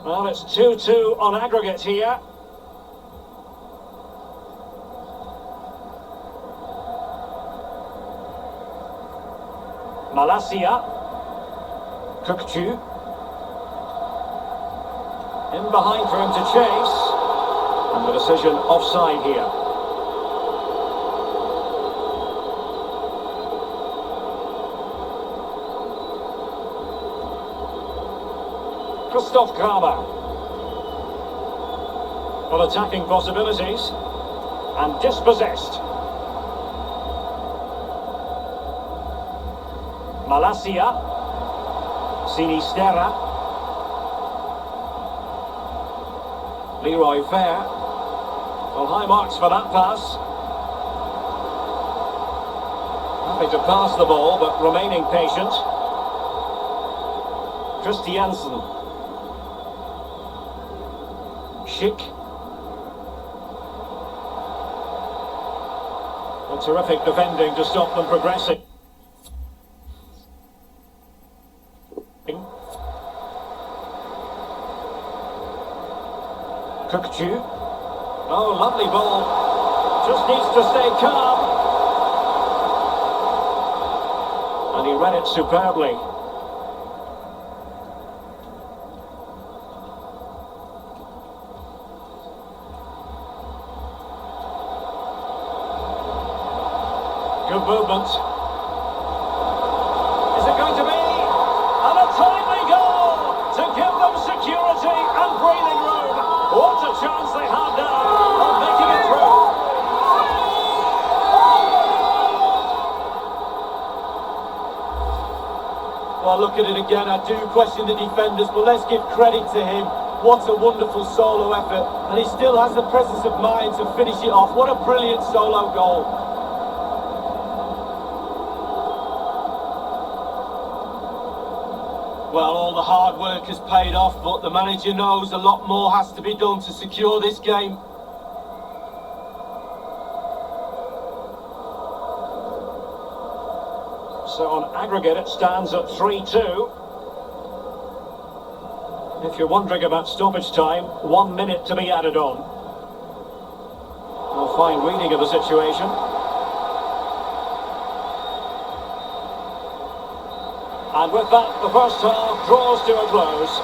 C: Well, it's 2-2 on aggregate here. Malacia. Kökçü. In behind for him to chase. And the decision offside here. Christoph Kramer. Well, attacking possibilities. And dispossessed. Malacia. Sinisterra. Leroy Fair. Well, high marks for that pass. Happy to pass the ball, but remaining patient. Christiansen. Schick. Well, terrific defending to stop them progressing. Kökçü. Oh, lovely ball. Just needs to stay calm. And he read it superbly. Good movement. Is it going to be? And a timely goal to give them security and breathing room. What a chance they have now of making it through.
E: Well, look at it again. I do question the defenders, but let's give credit to him. What a wonderful solo effort. And he still has the presence of mind to finish it off. What a brilliant solo goal. Well, all the hard work has paid off, but the manager knows a lot more has to be done to secure this game.
C: So on aggregate it stands at 3-2. If you're wondering about stoppage time, 1 minute to be added on. A fine reading of the situation. And with that, the first half draws to a close.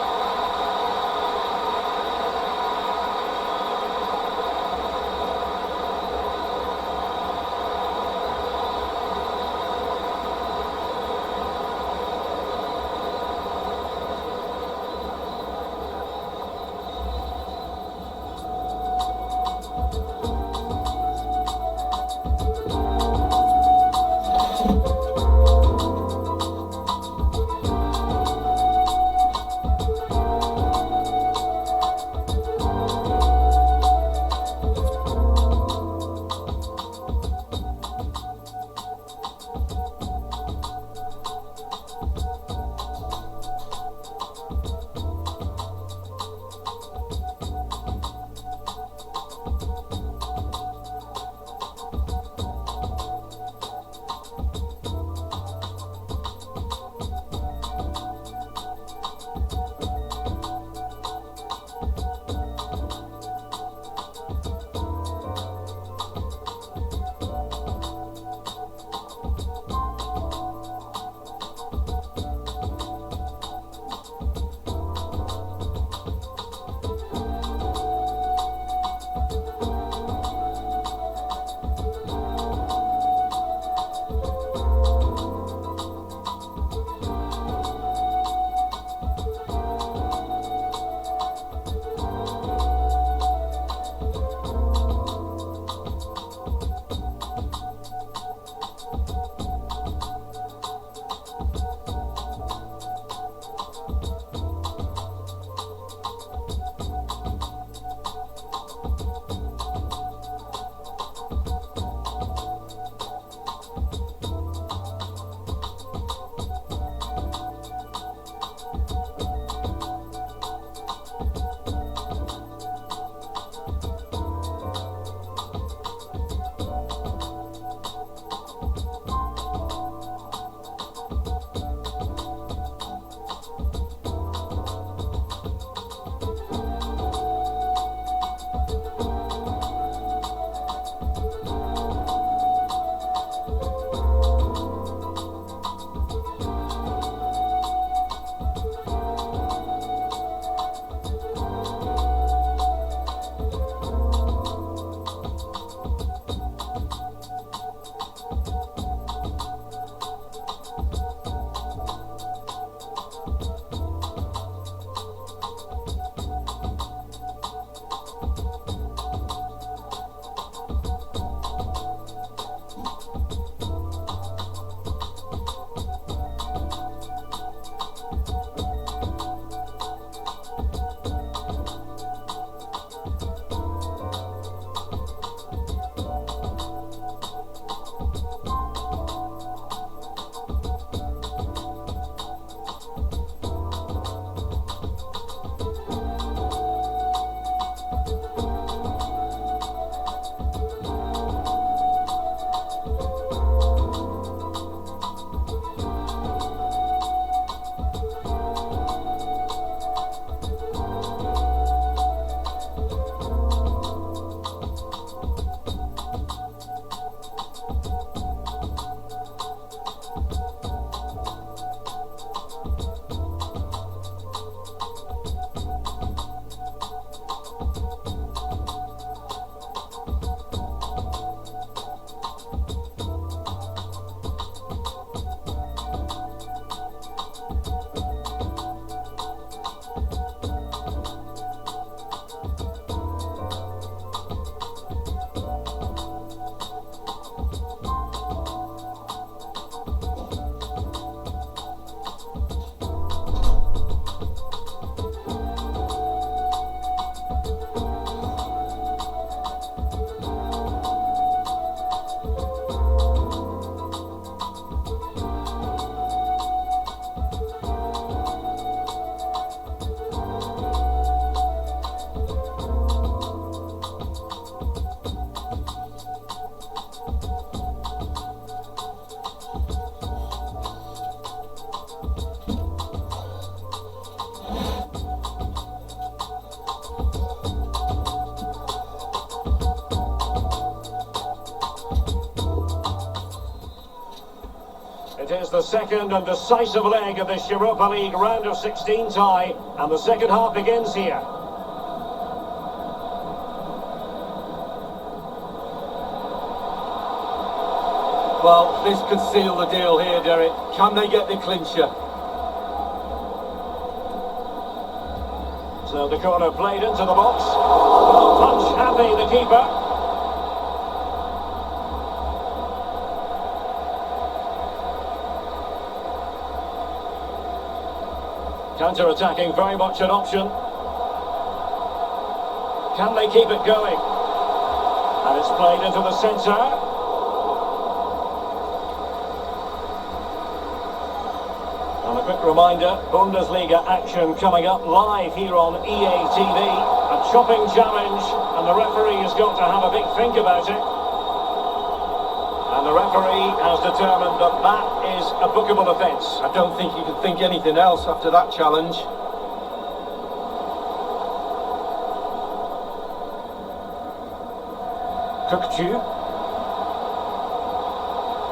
C: is the second and decisive leg of this Europa League round of 16 tie, and the second half begins here.
E: Well, this could seal the deal here, Derek. Can they get the clincher?
C: So the corner played into the box. Well, punch happy, the keeper. Counter-attacking, very much an option. Can they keep it going? And it's played into the centre. And a quick reminder, Bundesliga action coming up live here on EA TV. A chopping challenge, and the referee has got to have a big think about it. And the referee has determined that that is a bookable offence.
E: I don't think you could think anything else after that challenge.
C: Kökçü.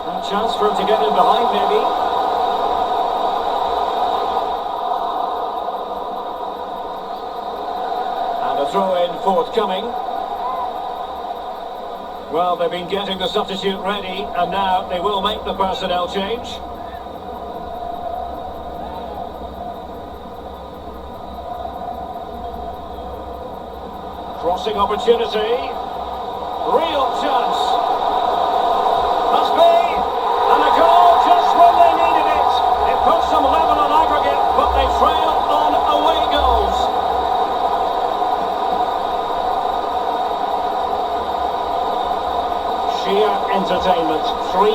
C: A chance for him to get in behind, maybe. And a throw-in forthcoming. Well, they've been getting the substitute ready, and now they will make the personnel change. Crossing opportunity. Real chance. Must be. And a goal just when they needed it. It puts them level on aggregate, but they trail on away goals. Sheer entertainment. 3-3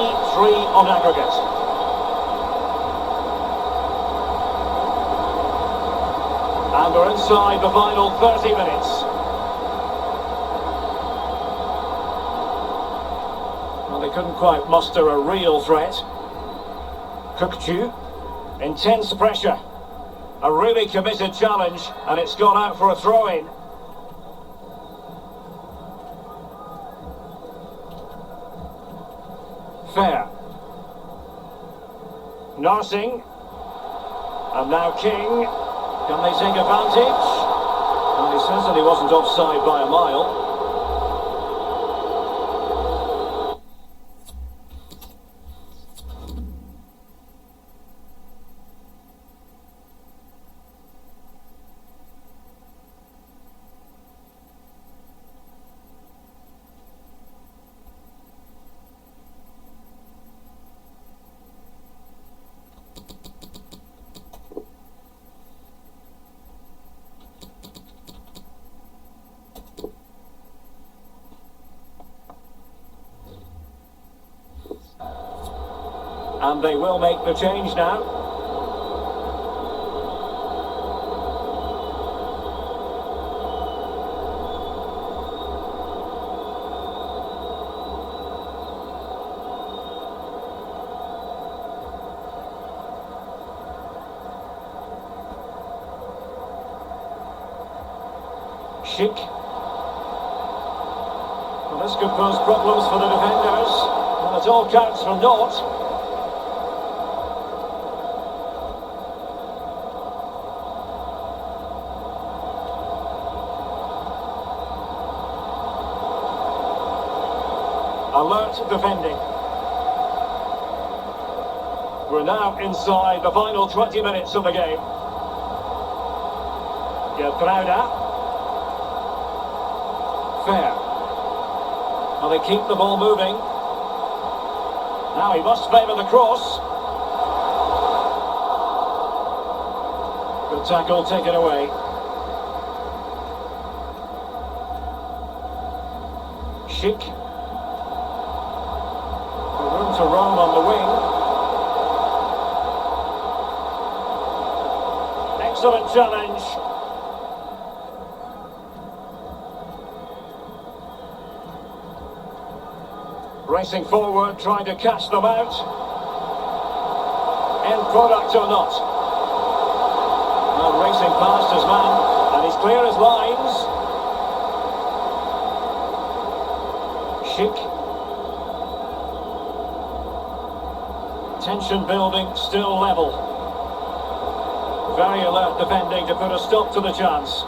C: on aggregate. And we're inside the final 30 minutes. Well, they couldn't quite muster a real threat. Kökçü. Intense pressure. A really committed challenge, and it's gone out for a throw-in. Fair. Narsing. And now King. Can they take advantage? Well, he certainly wasn't offside by a mile. And they will make the change now. Schick. Well, this could pose problems for the defenders. Well, it all counts for naught. Alert defending. We're now inside the final 20 minutes of the game. Gebrauda. Fair. Well, they keep the ball moving. Now he must favour the cross. Good tackle taken away. Schick. Room to roam on the wing. Excellent challenge. Racing forward, trying to catch them out. End product or not. Well, racing past his man, and he's clear as lines. Schick. Tension building, still level. Very alert defending to put a stop to the chance.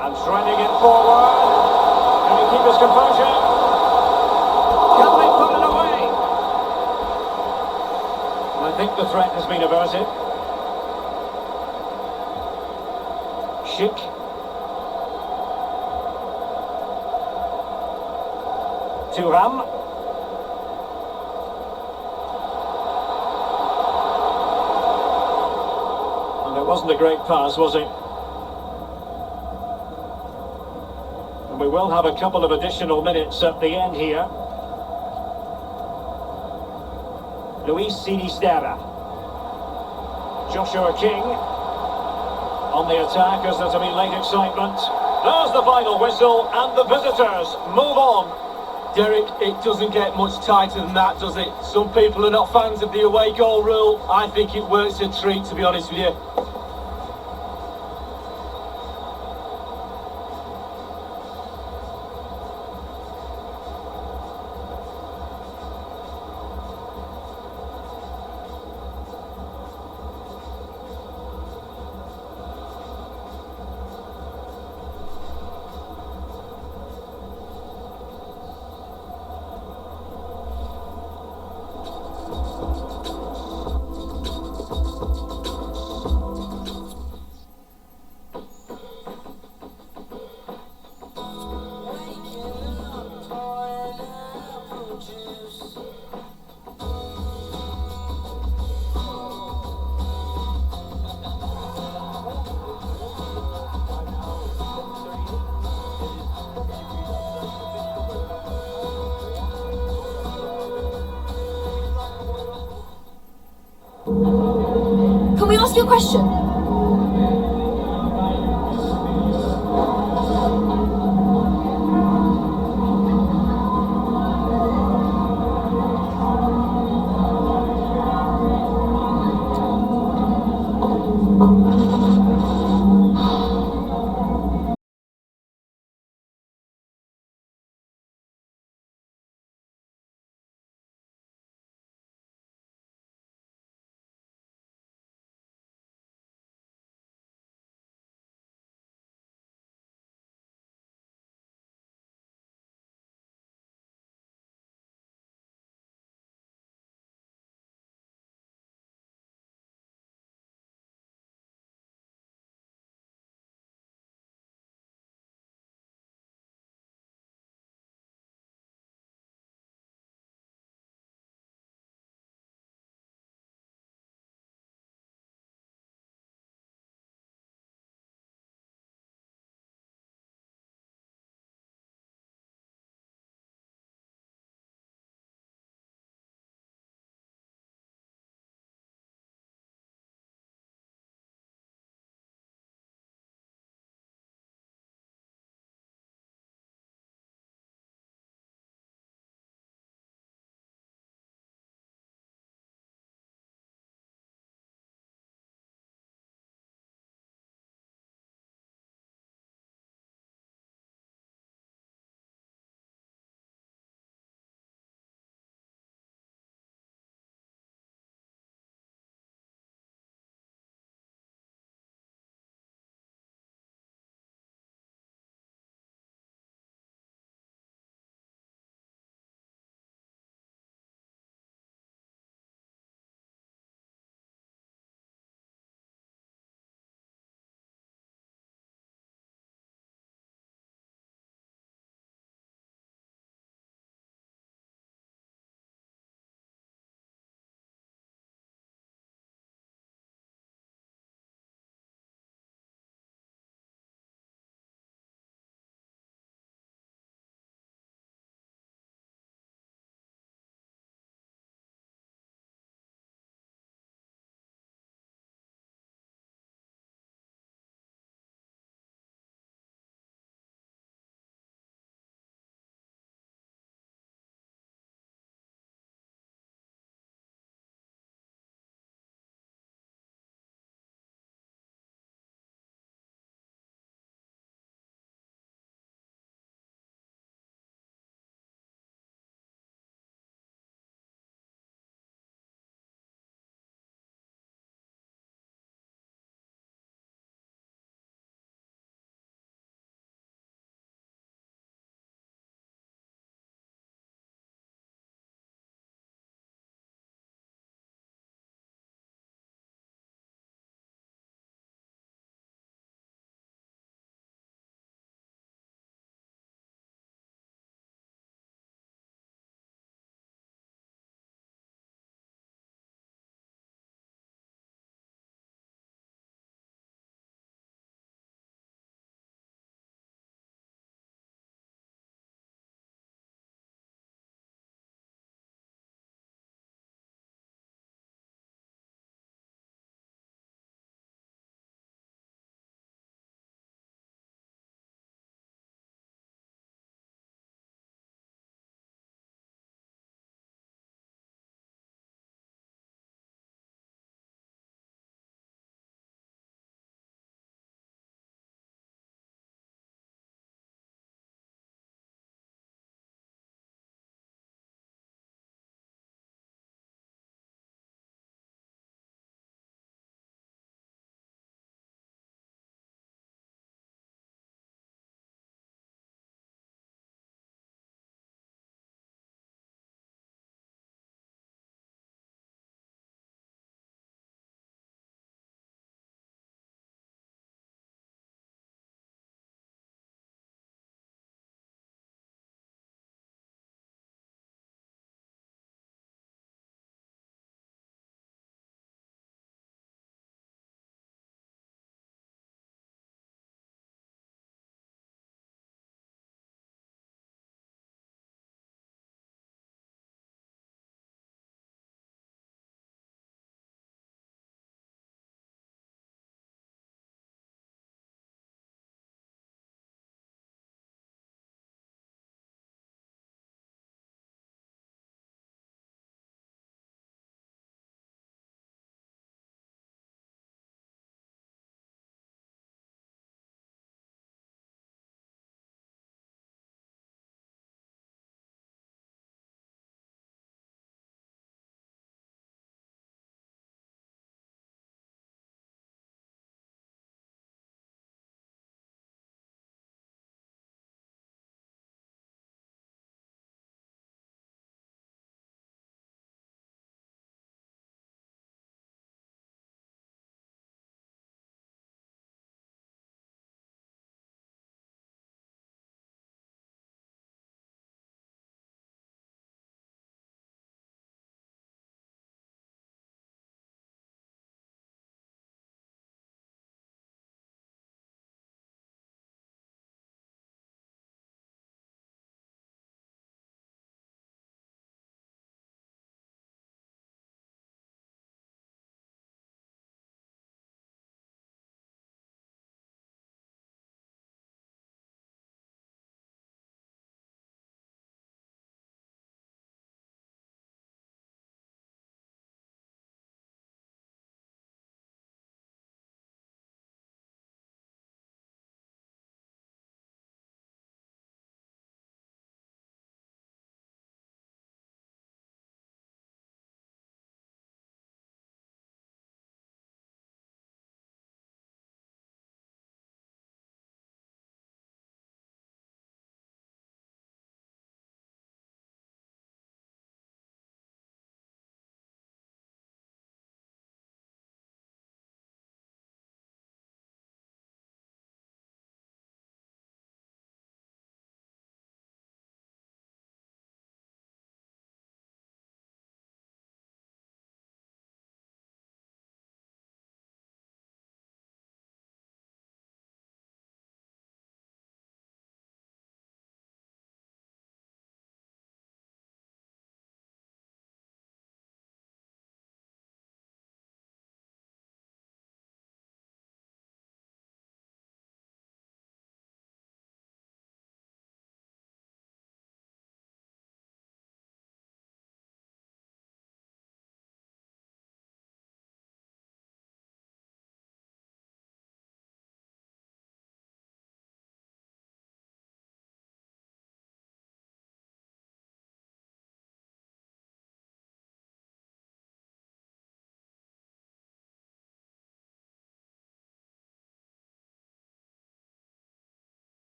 C: And threading it forward. Can he keep his composure? Can they put it away? I think the threat has been averted. Schick. Thuram. And it wasn't a great pass, was it? And we will have a couple of additional minutes at the end here. Luis Sinisterra. Joshua King. On the attack as there's to be late excitement. There's the final whistle and the visitors move on.
E: Derek, it doesn't get much tighter than that, does it? Some people are not fans of the away goal rule. I think it works a treat, to be honest with you.
F: Can we ask you a question?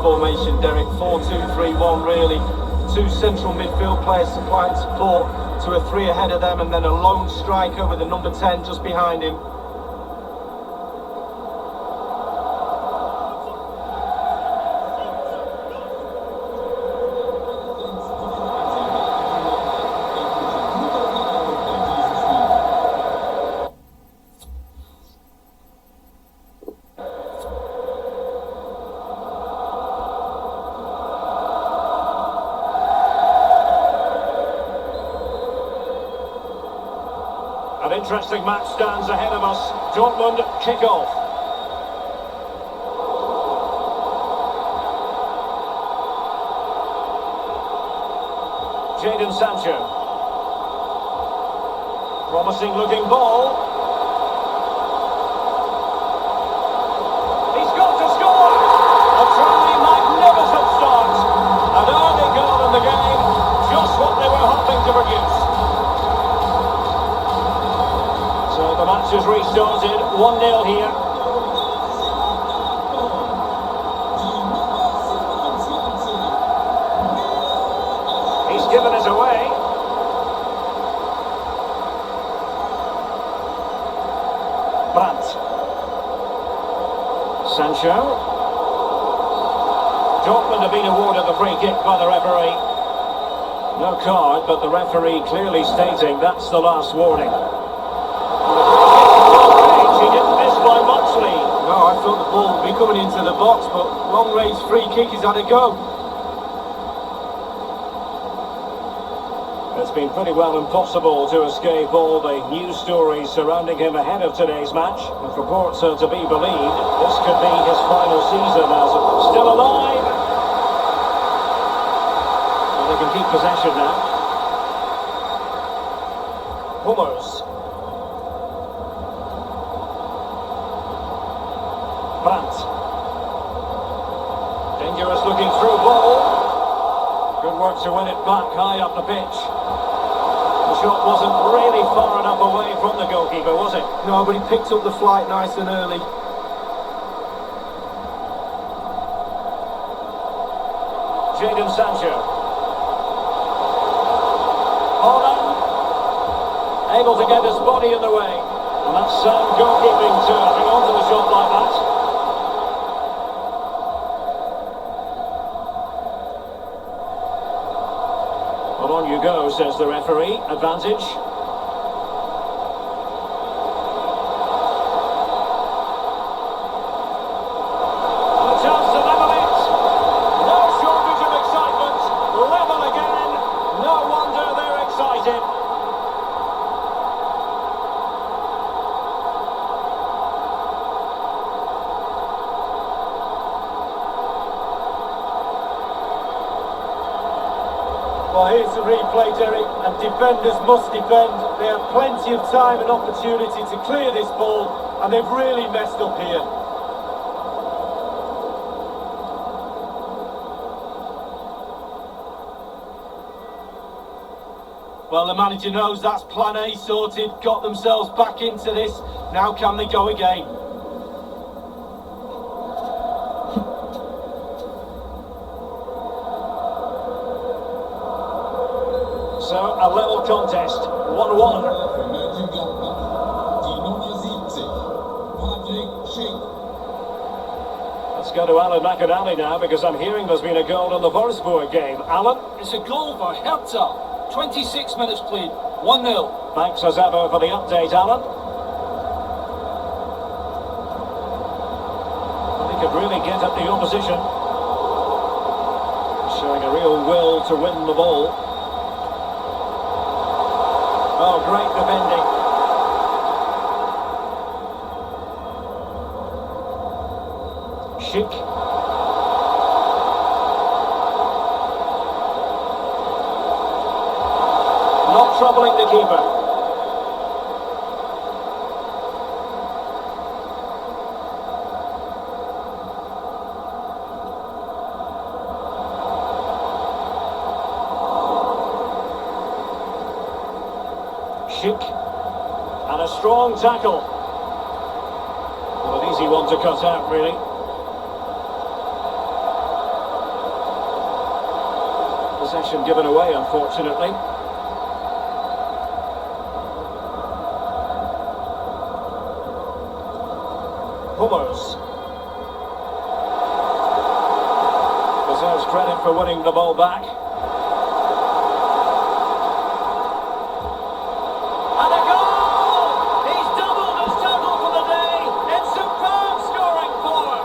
E: Formation, Derek, 4-2-3-1 really. Two central midfield players supplying support to a three ahead of them, and then a lone striker with the number 10 just behind him.
C: An interesting match stands ahead of us. Dortmund kick off. Jadon Sancho. Promising looking ball. He's got to score! A truly magnificent start. An early goal in the game. Just what they were hoping to produce. So the match has restarted, 1-0 here. He's given us away. Brandt. Sancho. Dortmund have been awarded the free kick by the referee. No card, but the referee clearly stating that's the last warning. He didn't miss by much, Lee.
E: No, I thought the ball would be coming into the box, but long-range free kick, he's had a go.
C: It's been pretty well impossible to escape all the news stories surrounding him ahead of today's match. If reports are to be believed, this could be his final season as still alive. So they can keep possession now. Hummels. Brandt. Dangerous looking through ball. Good work to win it back high up the pitch. The shot wasn't really far enough away from the goalkeeper, was it?
E: No, but he picked up the flight nice and early.
C: Jadon Sancho. Holland. Able to get his body in the way. And that's sound goalkeeping to hang on to the shot like that. Well, on you go, says the referee. Advantage. And a chance to level it. No shortage of excitement. Level again. No wonder they're excited.
E: Well, here's the replay, Derek, and defenders must defend. They have plenty of time and opportunity to clear this ball, and they've really messed up here. Well, the manager knows that's plan A sorted, got themselves back into this. Now can they go again?
C: So, a level contest, 1-1. Let's go to Alan McAnally now, because I'm hearing there's been a goal in the Wolfsburg game. Alan?
H: It's a goal for Hertha. 26 minutes played, 1-0.
C: Thanks as ever for the update, Alan. Well, he could really get at the opposition. Showing a real will to win the ball. Oh, great defending. Schick. Not troubling the keeper. Schick. And a strong tackle. Well, an easy one to cut out, really. Possession given away, unfortunately. Hummers. Deserves credit for winning the ball back. And a goal! He's doubled his total for the day. It's superb scoring form.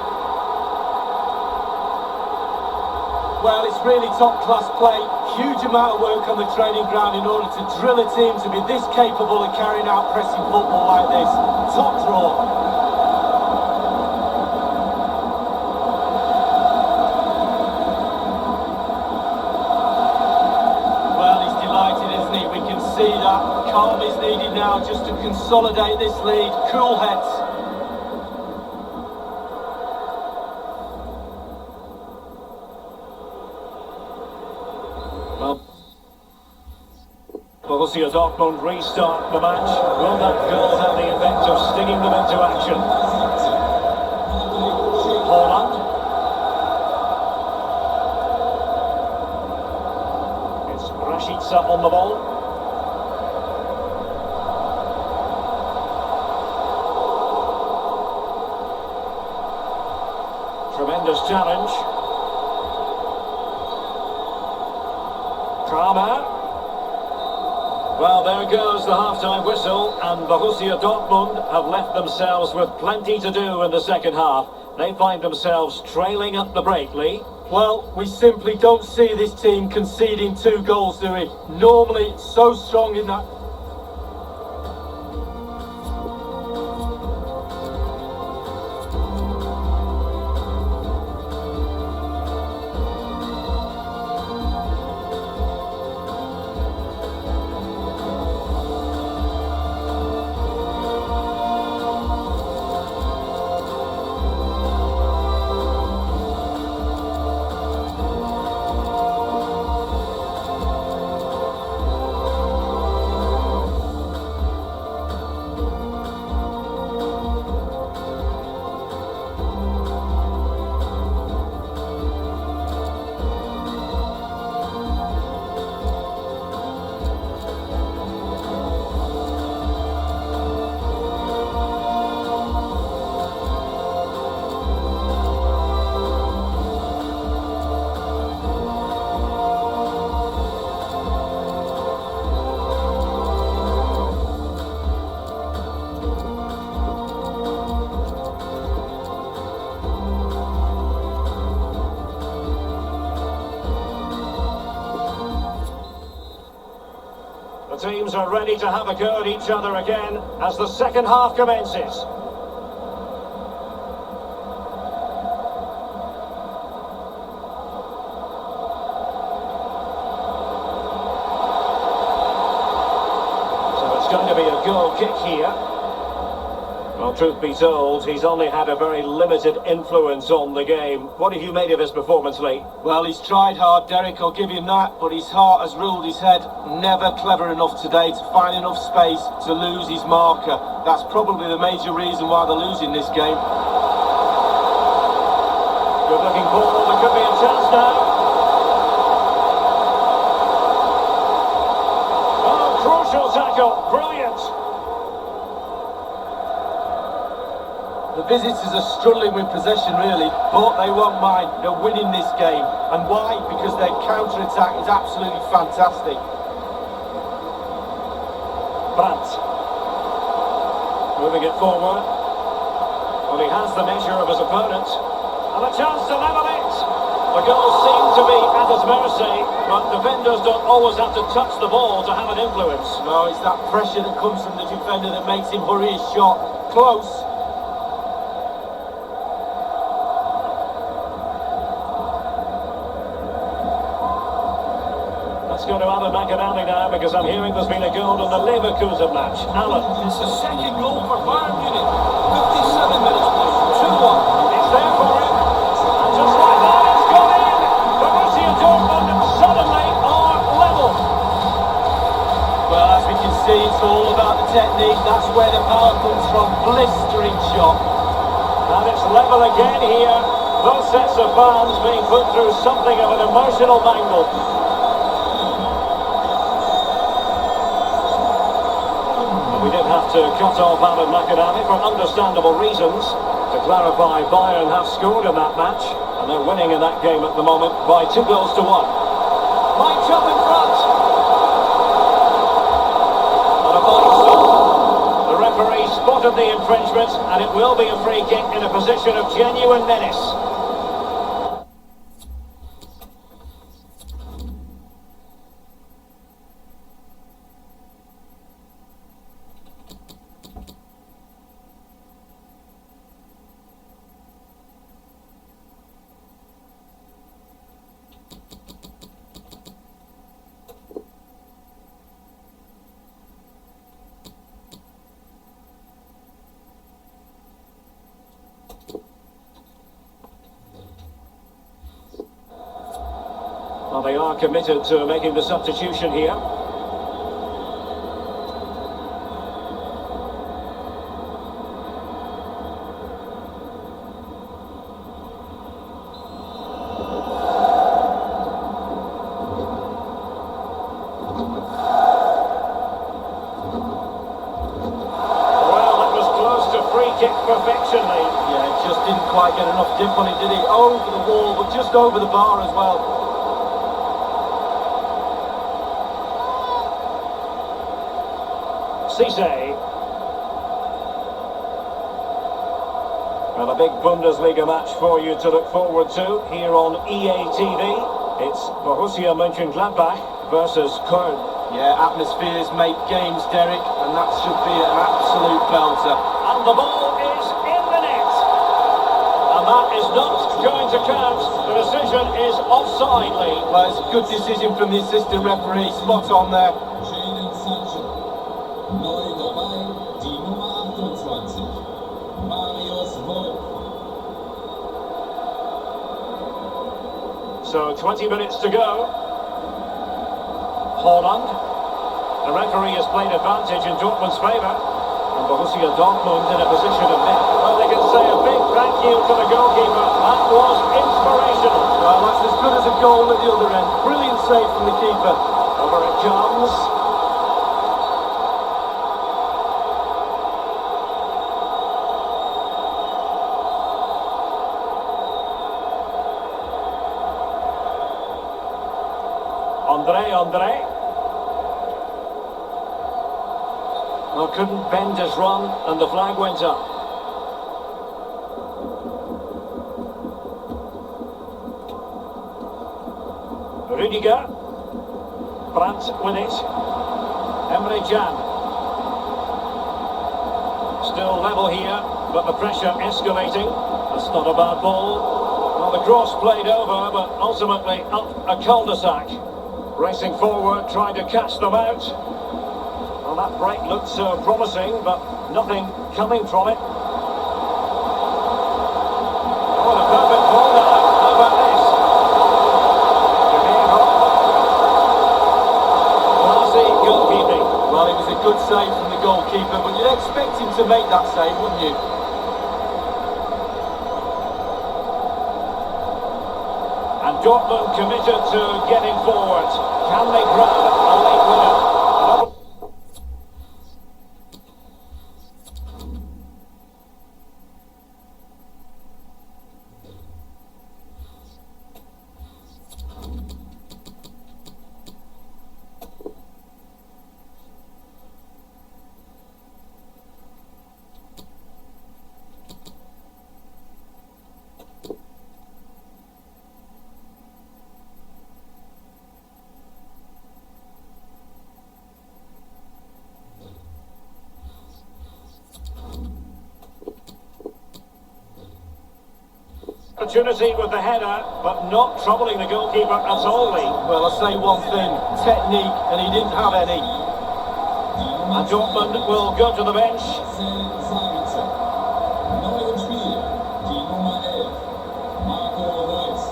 E: Well, it's really top-class play. Huge amount of work on the training ground in order to drill a team to be this capable of carrying out pressing football like this. Top draw. See that calm is needed now just to consolidate this lead. Cool heads.
C: Well, Borussia Dortmund restart the match. Will that goal have the effect of stinging them into action? Haaland. It's Rashica on the ball. Tremendous challenge. Kramer. Well, there goes the half-time whistle, and Borussia Dortmund have left themselves with plenty to do in the second half. They find themselves trailing at the break, Lee.
E: Well, we simply don't see this team conceding 2 goals, do we? Normally, it's so strong in that.
C: The teams are ready to have a go at each other again as the second half commences. So it's going to be a goal kick here. Well, truth be told, he's only had a very limited influence on the game. What have you made of his performance, Lee?
E: Well, he's tried hard, Derek, I'll give him that, but his heart has ruled his head. Never clever enough today to find enough space to lose his marker. That's probably the major reason why they're losing this game.
C: Good looking ball, there could be a chance now. Oh, crucial tackle, brilliant.
E: The visitors are struggling with possession really, but they won't mind. They're winning this game. And why? Because their counter-attack is absolutely fantastic.
C: Brandt. Moving it forward. Well, he has the measure of his opponent. And a chance to level it. The goals seem to be at his mercy, but defenders don't always have to touch the ball to have an influence.
E: No, it's that pressure that comes from the defender that makes him hurry his shot. Close.
C: Let's go to Alan McAnally now, because I'm hearing there's been a goal in the Leverkusen match. Alan.
H: It's the second goal for Bayern Munich. 57 minutes played. 2-1.
C: It's there for him. And just like that, it's gone in. Borussia Dortmund suddenly are level.
E: Well, as we can see, it's all about the technique. That's where the power comes from. Blistering shot.
C: And it's level again here. Both sets of fans being put through something of an emotional mangle. have to cut off Alan McAdamy for understandable reasons. To clarify, Bayern have scored in that match, and they're winning in that game at the moment by 2 goals to 1. Might jump in front. And a fine stop. The referee spotted the infringement, and it will be a free kick in a position of genuine menace. Well, they are committed to making the substitution here. Well, that was close to free kick perfection, Lee.
E: Yeah, it just didn't quite get enough dip on it, did he? Over the wall, but just over the bar as well.
C: Cisse. Well, a big Bundesliga match for you to look forward to here on EA TV. It's Borussia Mönchengladbach versus Köln.
E: Yeah, atmospheres make games, Derek, and that should be an absolute belter.
C: And the ball is in the net. And that is not going to count. The decision is offside, Lee.
E: Well, it's a good decision from the assistant referee, spot on there.
D: Jadon Sancho. Neu dabei, die Nummer 28. Marius Wolf.
C: So 20 minutes to go. Haaland. The referee has played advantage in Dortmund's favour. And Borussia Dortmund in a position of net. Well, they can say a big thank you to the goalkeeper. That was inspirational.
E: Well, that's as good as a goal at the other end. Brilliant save from the keeper.
C: Over it comes. Andre. Well, couldn't bend his run, and the flag went up. Rüdiger. Brandt with it. Emre Can. Still level here, but the pressure escalating. That's not a bad ball. Well, the cross played over, but ultimately up a cul-de-sac. Racing forward, trying to catch them out. Well, that break looked so promising, but nothing coming from it. Oh, a perfect ball now. How about this? Classy goalkeeping.
E: Well, it was a good save from the goalkeeper, but you'd expect him to make that save, wouldn't you?
C: And Dortmund committed to getting forward. Can they grab a late winner? Opportunity with the header, but not troubling the goalkeeper at all, Lee.
E: Well, I'll say one thing, technique, and he didn't have any.
C: And Dortmund will go to the bench.
D: Sabitzer. Neu im Spiel, die Nummer 11. Marco Reus.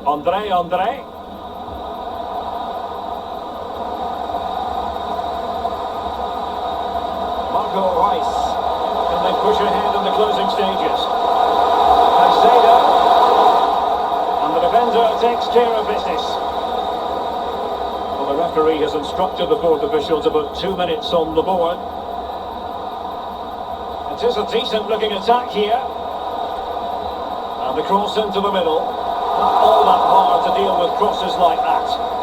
C: Andre. Marco Reus. Can they push ahead in the closing stages? Caicedo. midfielder takes care of business. Well, the referee has instructed the fourth official to put 2 minutes on the board. It is a decent looking attack here. And the cross into the middle. Not all that hard to deal with crosses like that.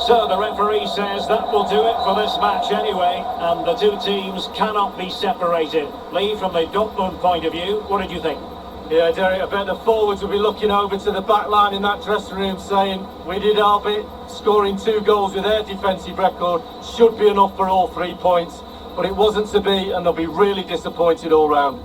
C: So the referee says that will do it for this match anyway, and the two teams cannot be separated. Lee, from the Dortmund point of view, what did you think?
E: Yeah, Derek, I bet the forwards will be looking over to the back line in that dressing room saying, we did our bit, scoring 2 goals with their defensive record should be enough for all 3 points, but it wasn't to be, and they'll be really disappointed all round.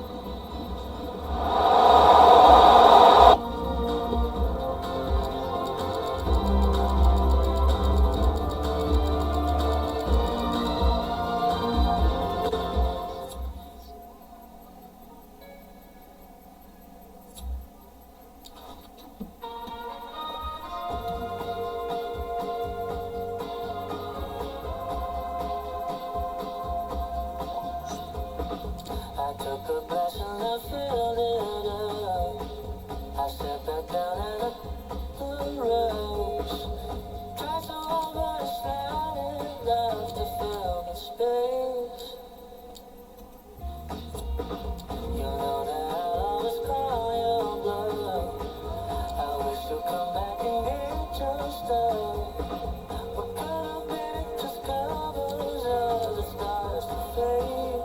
B: I took a glass and I filled it up. I sat back down and I rose. Tried so hard but it's not enough to fill the space. You know that I'll always call your bluff. I wish you'd come back and get your stuff. What could have been, it just covers up the stars to fade.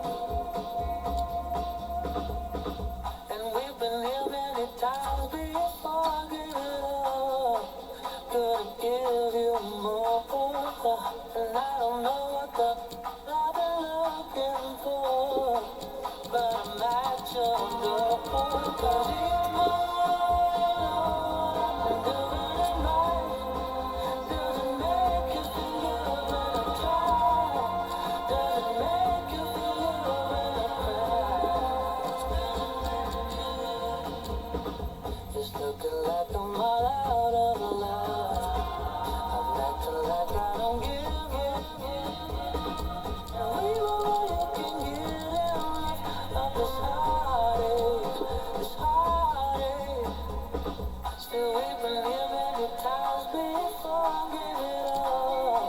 B: And we've been here many times before, give it up. Couldn't give you more, and I don't know what the I've been looking for, but I'm at your door. 'Cause you know I've been doing it right. Does it make you feel good when I try? Does it make you feel good when I cry? Just looking like I'm all out of love. I'm acting like I don't give. And we know you can get enough of this heartache, this heartache. Still we've been here many times before, give it up.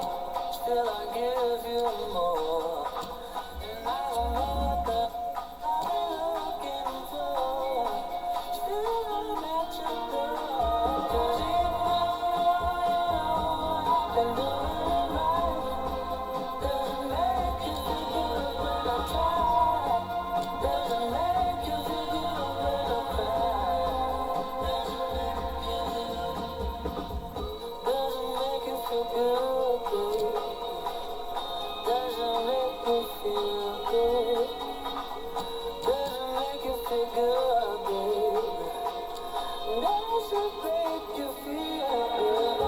B: Still I give you more, and I don't know what the I've been looking for. Still I'm at your door. 'Cause you know I've been doing it right. Does it make you feel good when I try? Does it make you feel good when I cry? Does it make you feel good, babe? Does it make me feel good? Does it make you feel good, babe? Does it make you feel good?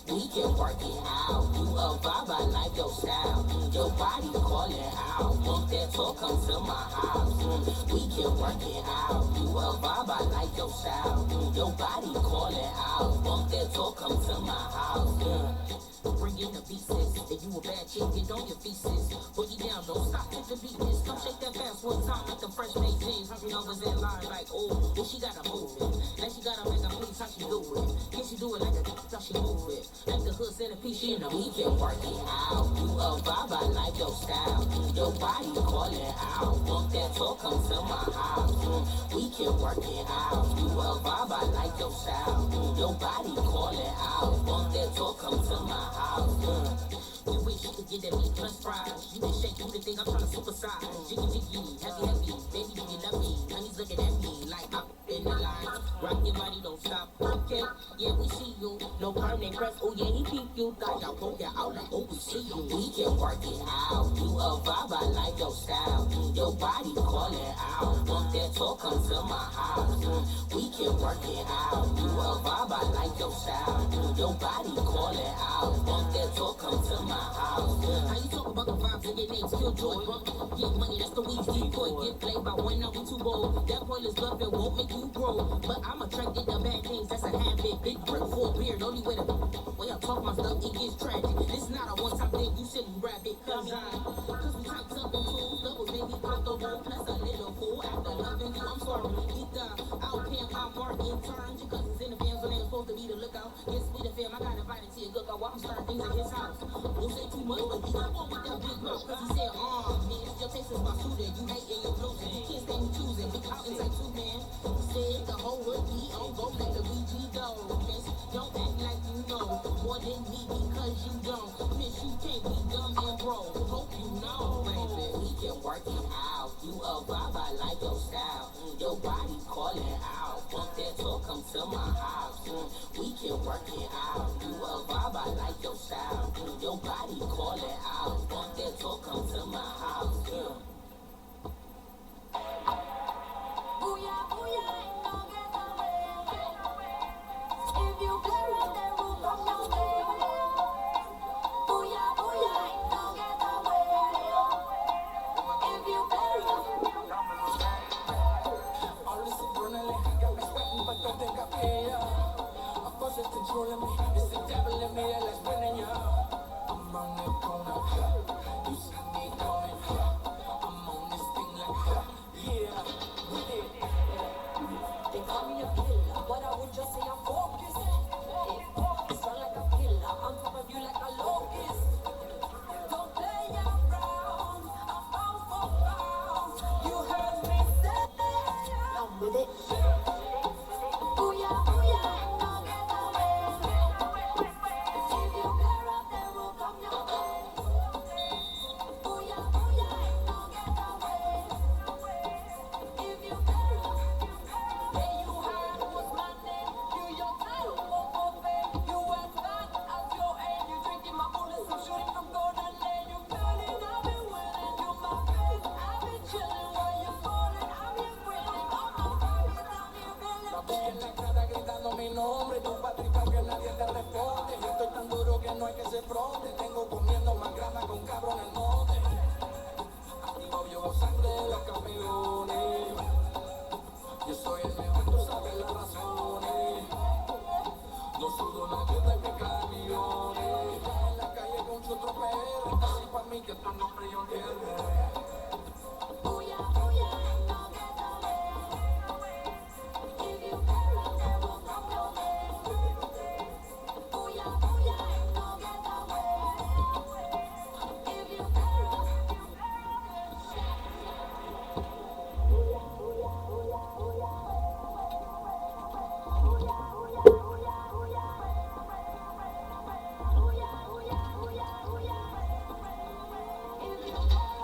I: We can work it out. You a vibe, I like your style. Your body calling out. Want that talk, come to my house. We can work it out. You a vibe, I like your style. Your body calling out. Want that talk, come to my house. Bring in the pieces. If you a bad chick, get on your feces. Boogie down, don't stop at the beatness. Come shake that fast one time like the fresh made jeans. Hungry numbers in line like, oh, well, she gotta move it. Now she gotta make a please how she do it. Can she do it like a how she move it? Like the hood centerpiece, you know. We can work it out. You a vibe, I like your style. Your body calling out. Want that talk, come to my house. We can work it out. You a vibe, I like your style. Your body calling out. Want that talk, come to my house. You wish you could get that meat plus fries. You can shake, you would think I'm trying to supersize. Jiggy, jiggy, heavy, heavy. Baby, do you love me? Honey's looking at me like I'm in the line. Rock your body, don't stop. Okay, yeah, we see you. No permanent press. Oh, yeah, he peep you. Thought y'all broke it out like, oh, we see you. We can work it out. You a vibe, I like your style. Your body calling out. Want that talk, come to my house. We can work it out. You a vibe, I like your style. Your body calling out. Want that talk, come to my house. How you talk about the vibes and your name still joy, bro? Get money, that's the weeds decoy. Get played by one, now we too bold. That pointless love, it won't make you grow. But I'm attracted to bad things, that's a habit. Big brick for a beard, only way to when y'all talk my stuff, it gets tragic. This not a one-time thing, you silly rabbit. Cause we typed up in tools, double baby, comfortable, plus a little fool. After loving you, I'm sorry. Get down, I'll pimp, I'm part in turn. Your cousins in the fans when they're supposed to be the lookout. Get sweet and fam, I got invited to your cookout while I'm starting things at his house. Don't say too much, but he got one with that big mouth. Cause he said, man, your taste is my shooter. You hate and you're losing. You can't stand me choosing. Big out and take two, man. He said the whole hood be on go, let the BG go. Miss, don't act like you know more than me because you don't. Miss, you can't be dumb and broke. Hope you know, baby. We can work it out. You a vibe, I like your style. Your body calling out. Want that talk, come to my house. We can work it out. You a vibe, I like your style. Your body calling out. Want that talk, come to my house.
B: Booyah, booyah, ain't no get away. If you play right, then we'll come your way. Booyah, booyah, ain't no get away. If you play right,
A: All this adrenaline got me sweating, but don't think I care. A force is controlling me. It's the devil in me that's winning ya. I'm on the corner. You see me coming. I'm on this thing like, yeah, we did.
B: they call me a killer, but I would just say I'm focused. Strong like a killer, on top of you like a locust. Don't play around, I'm out for pounds. You heard me say, I'm with it. Booyah, booyah, ain't no get away. If you play rough, then we'll come your way. Booyah, booyah, ain't no get away. If you play rough, yeah, you heard what's my name. You your title, you as bad as your aim. You drinking my bullets, I'm shooting from golden lane. You feeling, I've been winning. You my friend, I've been chilling. While you falling, I'm here grinning. All my bodies, I'm here
A: La
B: feeling.
A: vi en la cara gritando mi nombre. Tu patrica que nadie te responde. Yo estoy tan duro que no hay que se fronte. Tengo comiendo más grama con cabrón en el monte. Activo yo sangre de los campeones. Yo soy el mejor, tú sabes las razones. No sudo la gota en mis camiones. En la calle con su tropel. Así pa' mí que tu nombre yo entiendo.
B: Booyah, booyah, ain't no get away. If you play rough, then we'll come your way. Booyah, booyah, ain't no get away. If you play rough, if you play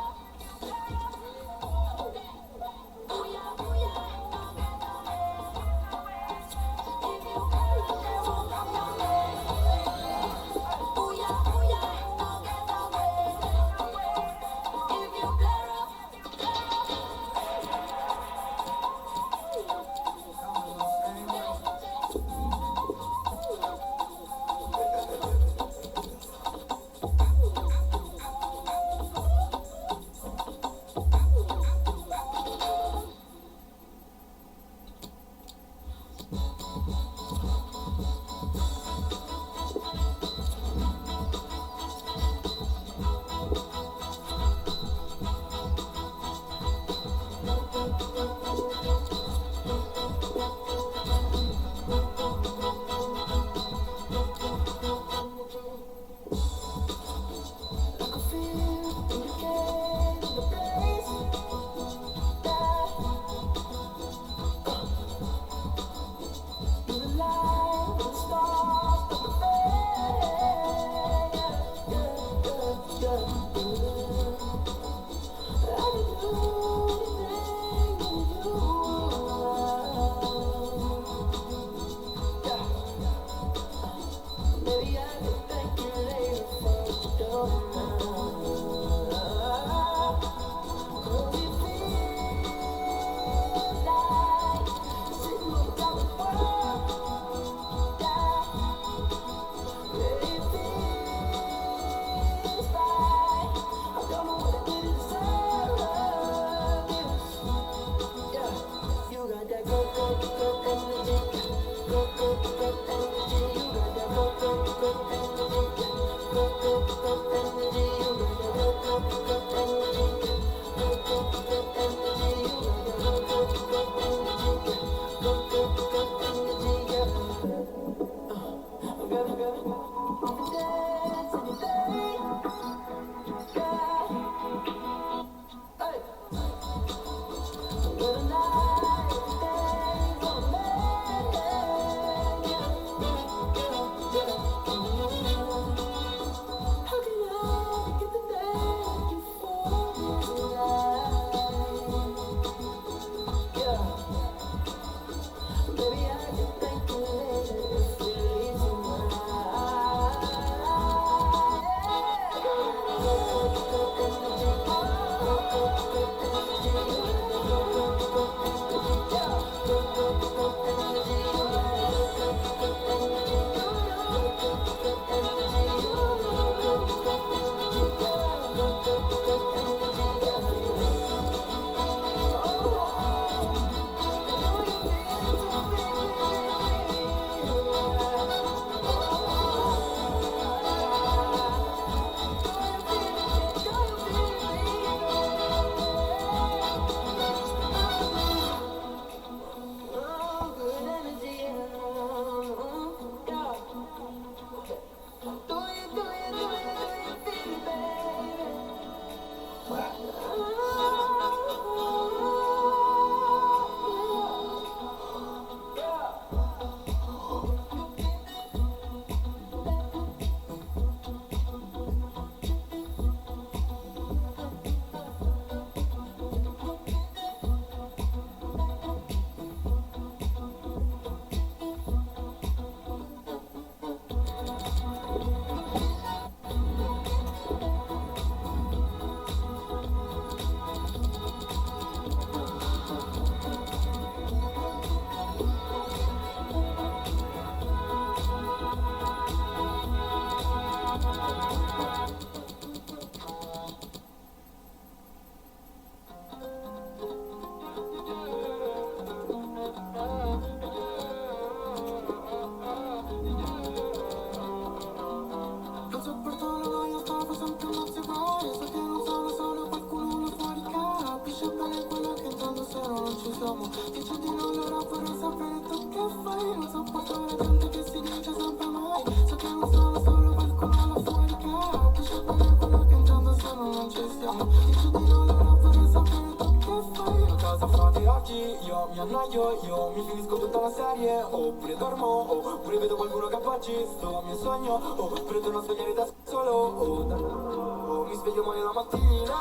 A: Io mi annoio, io mi finisco tutta la serie. Oppure dormo, oppure vedo qualcuno che appoggi sto mio sogno. Oppure torno a svegliare da solo. Mi sveglio muore la mattina,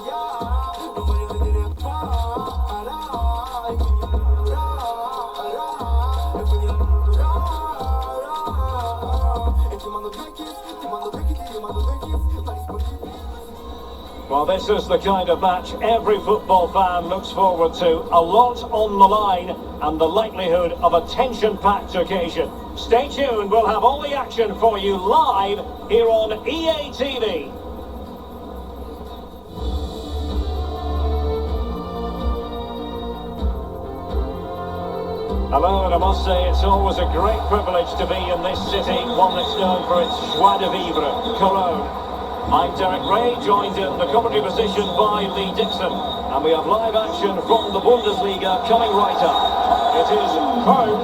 A: yeah. Non voglio vedere para. E quindi e quindi e ti mando due kiss, ti mando due kiss, ti mando due kiss. Ma rispondi.
C: Well, this is the kind of match every football fan looks forward to. A lot on the line and the likelihood of a tension-packed occasion. Stay tuned, we'll have all the action for you live here on EA TV. Hello, and I must say it's always a great privilege to be in this city, one that's known for its joie de vivre, Cologne. I'm Derek Ray, joined in the commentary position by Lee Dixon, and we have live action from the Bundesliga coming right up. It is Köln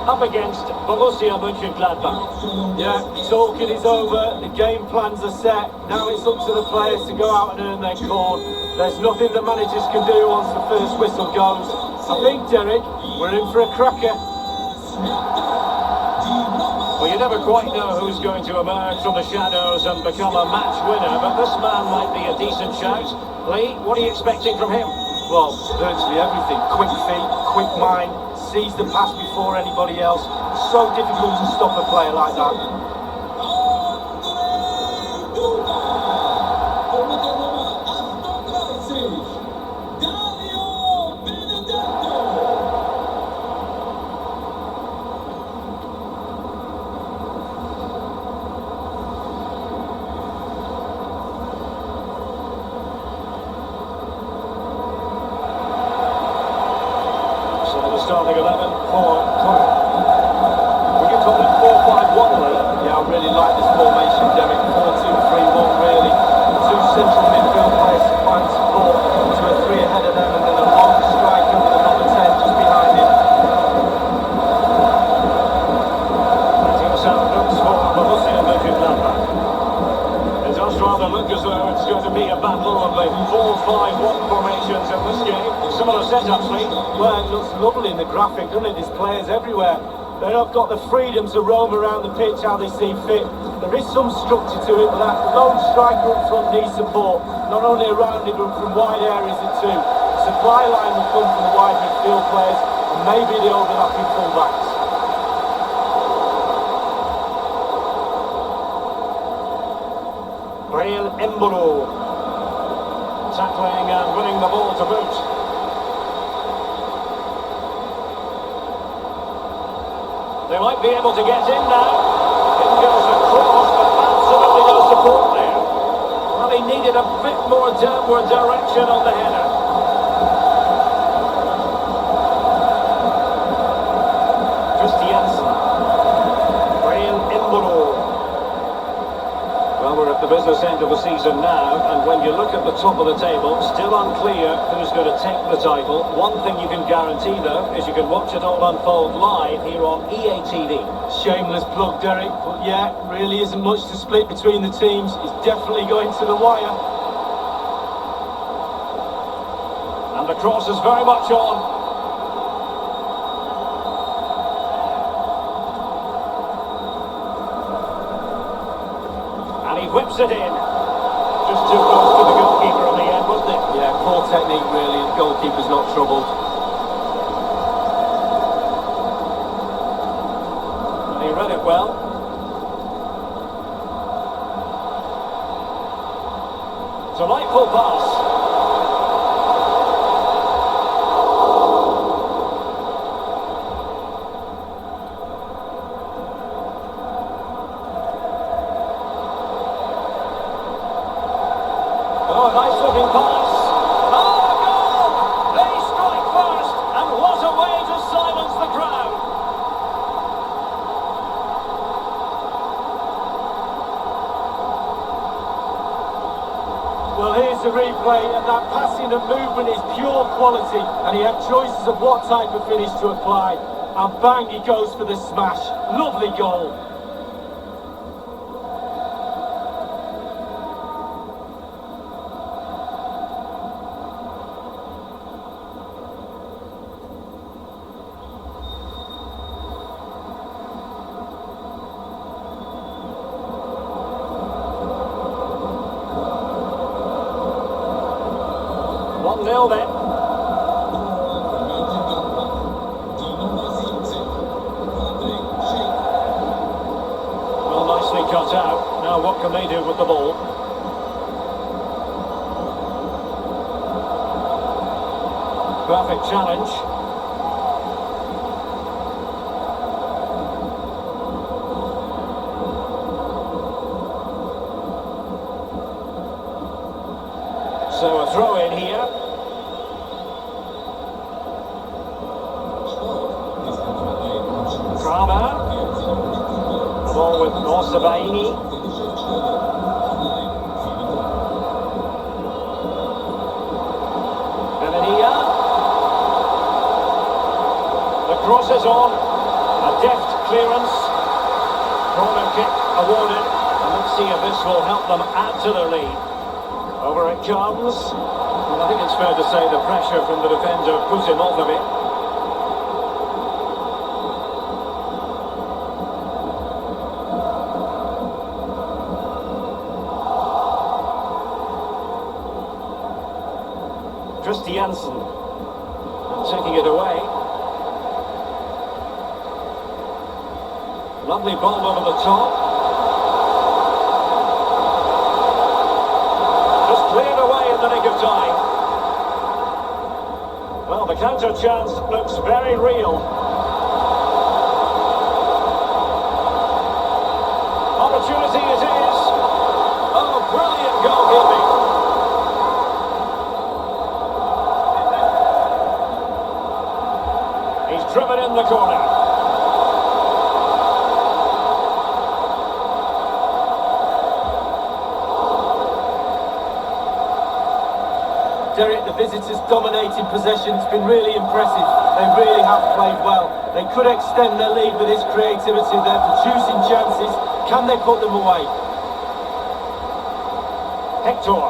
C: up against Borussia Mönchengladbach.
E: Yeah, talking is over, the game plans are set, now it's up to the players to go out and earn their corn. There's nothing the managers can do once the first whistle goes. I think, Derek, we're in for a cracker.
C: Well, you never quite know who's going to emerge from the shadows and become a match winner, but this man might be a decent shout. Lee, what are you expecting from him?
E: Well, virtually everything. Quick feet, quick mind, sees the pass before anybody else. So difficult to stop a player like that.
C: Starting 11 for Köln. Would you call it 4-5-1, Lee?
E: Yeah, I really like this formation, Derek. 4-2-3-1, really. Two central midfield players supplying support to a three ahead of them, and then a long striker with a number 10 just behind him.
C: Letting us out looks for because it's going to be a battle of the 4-5-1 formations in this game. Similar setups, Lee.
E: Well, it looks lovely in the graphic, doesn't it? There's players everywhere. They've not got the freedom to roam around the pitch how they see fit. There is some structure to it, but that lone striker up front needs support, not only around it, but from wide areas too. The supply line will come from the wide midfield players and maybe the overlapping full-backs.
C: Breel Embolo tackling and winning the ball to boot. They might be able to get in now. In goes the cross, but absolutely no support there. Well, he needed a bit more downward direction on the header. Christiansen. Breel Embolo. Well, we're at the business end of the season now, and when you look at the top of the table, still unclear who's going to take the title. One thing you can guarantee, though, is you can watch it all unfold live here on EA TV.
E: Shameless plug, Derek, but yeah, really isn't much to split between the teams. It's definitely going to the wire.
C: And the cross is very much on. Whips it in. Just too close to the goalkeeper in the end, wasn't it?
E: Yeah, poor technique really, and the goalkeeper's not troubled.
C: He read it well. Delightful pass. Oh, nice looking pass. Oh, a goal! They strike first, and what a way to silence the crowd.
E: Well, here's the replay, and that passing and movement is pure quality, and he had choices of what type of finish to apply. And bang, he goes for the smash. Lovely goal.
C: Nil then. Well, nicely cut out. Now what can they do with the ball? Perfect challenge. So a throw in here. Kramer. The ball with Norsabaini. Benania. The cross is on. A deft clearance. Corner kick awarded. And let's see if this will help them add to their lead. Over it comes. Well, I think it's fair to say the pressure from the defender put him off a bit. Christiansen taking it away. Lovely ball over the top. Just cleared away in the nick of time. Well, the counter chance looks very real. Opportunity it is. Oh, brilliant goalkeeping. He's driven in the corner.
E: Derek, the visitors dominating possession. It's been really impressive. They really have played well. They could extend their lead with this creativity. They're producing chances. Can they put them away?
C: Hector.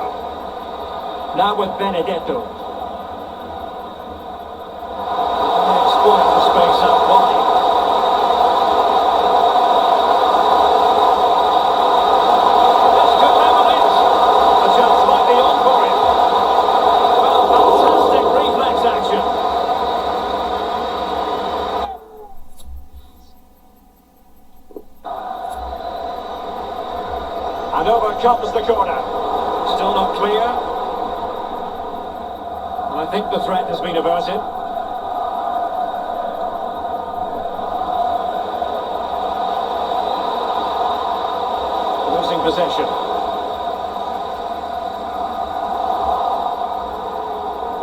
C: Now with Benedetto. Exploit the space out wide. This could level it. A chance might be on for him. Well, fantastic reflex action. And over comes the corner. Still not clear. I think the threat has been averted. Losing possession.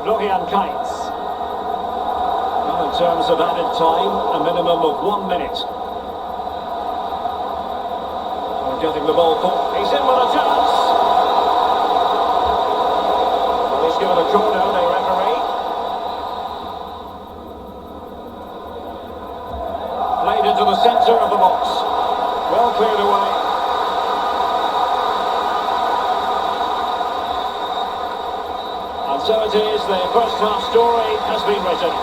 C: Florian Kainz. Well, in terms of added time, a minimum of 1 minute. Getting the ball for. He's in with a chance. Well, he's given a corner, the referee. Played into the centre of the box. Well cleared away. And so it is, the first half story has been written.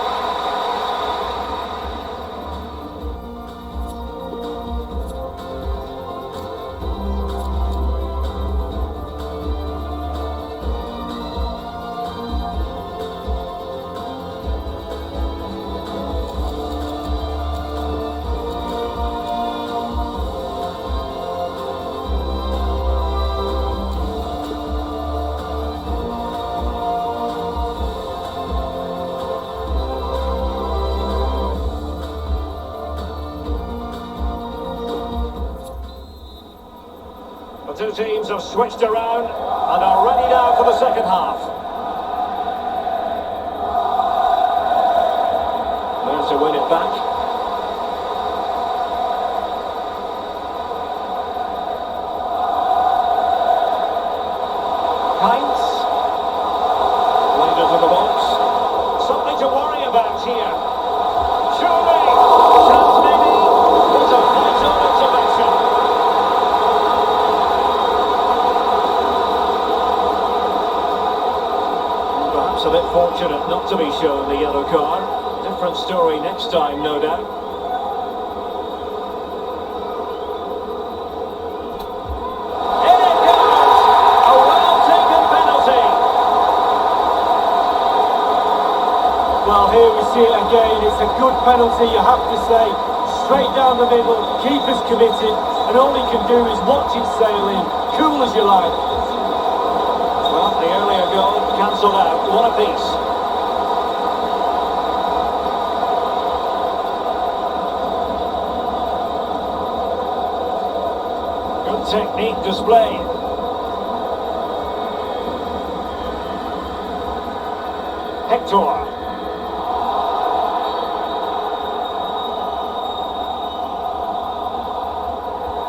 C: The two teams have switched around and are ready now for the second half. Learns to win it back. Kainz. Played into the box. Something to worry about here. Surely. Chance maybe. It's a vital intervention. Perhaps a bit fortunate not to be shown the yellow card. Different story next time, no doubt. In it goes! A well-taken penalty!
E: Well, here we see it again. It's a good penalty, you have to say. Straight down the middle, keeper's committed, and all he can do is watch it sail in. Cool as you like.
C: Well, the earlier goal cancelled out. One apiece. Good technique displayed. Hector.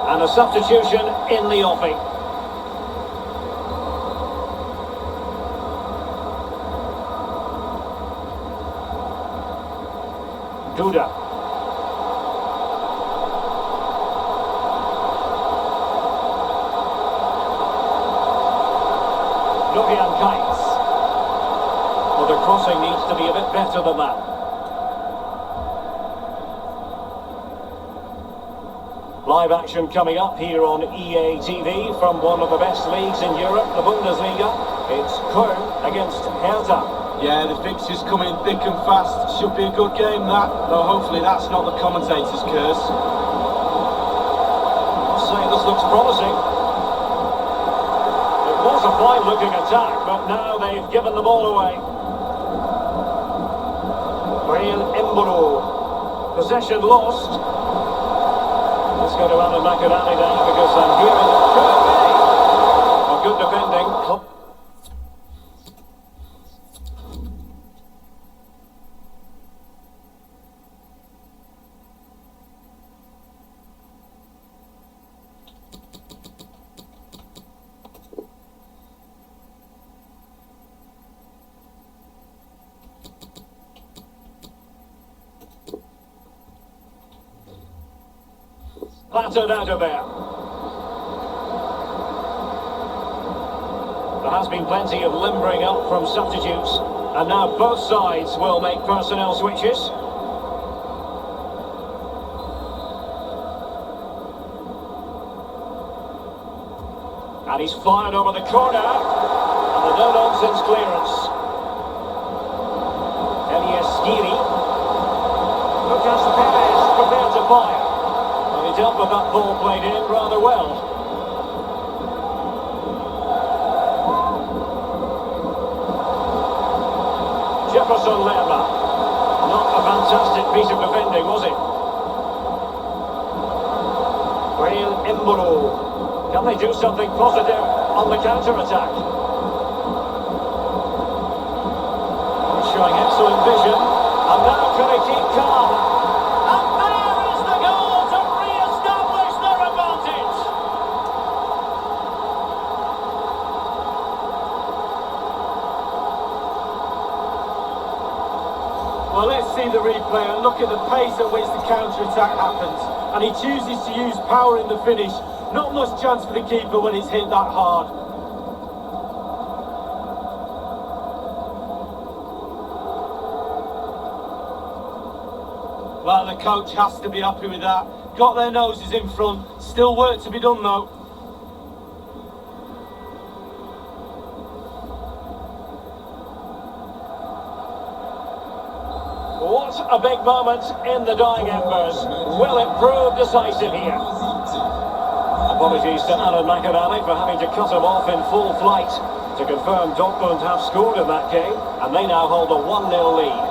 C: And a substitution in the offing. Duda. Florian Kainz. Well, the crossing needs to be a bit better than that. Live action coming up here on EA TV from one of the best leagues in Europe, the Bundesliga. It's Köln against Hertha.
E: Yeah, the fixtures coming thick and fast. Should be a good game, that. Though hopefully that's not the commentator's curse.
C: I'll say this looks promising. It was a fine-looking attack, but now they've given the ball away. Breel Embolo. Possession lost. Let's go to Alan McAdally now because I'm hearing it could be. Well, good defending. Battered out of there. there has been plenty of limbering up from substitutes, and now both sides will make personnel switches. And he's fired over the corner, and the no-nonsense clearance. Elias Skiri. Lucas Perez prepared to fire. And he dealt with that ball played in rather well. Jefferson Lerma. Not a fantastic piece of defending, was it? Rail Embolo. Can they do something positive on the counter-attack? He's showing excellent vision. And now can he keep calm? And there is the goal to re-establish their advantage!
E: Well, let's see the replay and look at the pace at which the counter-attack happens. And he chooses to use power in the finish. Not much chance for the keeper when it's hit that hard. Well, the coach has to be happy with that. Got their noses in front. Still work to be done though.
C: What a big moment in the dying embers. Will it prove decisive here? Apologies to Alan McInally for having to cut him off in full flight to confirm Dortmund have scored in that game, and they now hold a 1-0 lead.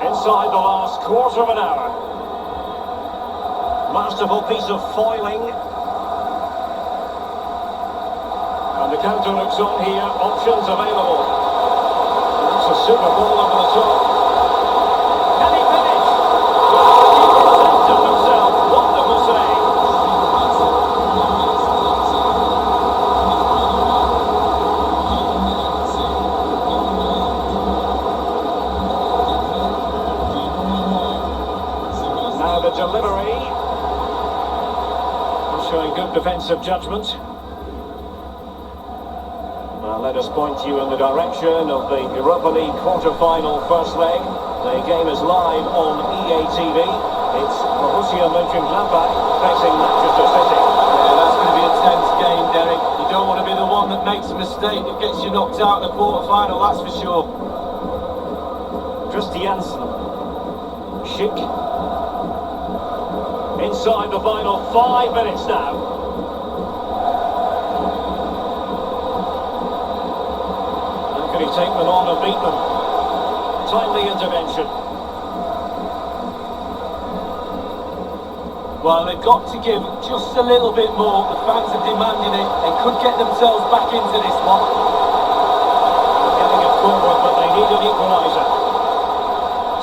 C: Inside the last quarter of an hour. Masterful piece of foiling. And the counter looks on here, options available. That's a super ball over the top. Can he finish? Now the delivery. Showing good defensive judgment. Let us point you in the direction of the Europa League quarter-final first leg. The game is live on EA TV. It's Borussia Mönchengladbach facing Manchester City.
E: Yeah, that's going to be a tense game, Derek. You don't want to be the one that makes a mistake that gets you knocked out in the quarter-final, that's for sure.
C: Christiansen. Schick. Inside the final 5 minutes now. Can he take them on and beat them? Timely intervention.
E: Well, they've got to give just a little bit more. The fans are demanding it. They could get themselves back into this one.
C: Getting it forward, but they need an equaliser.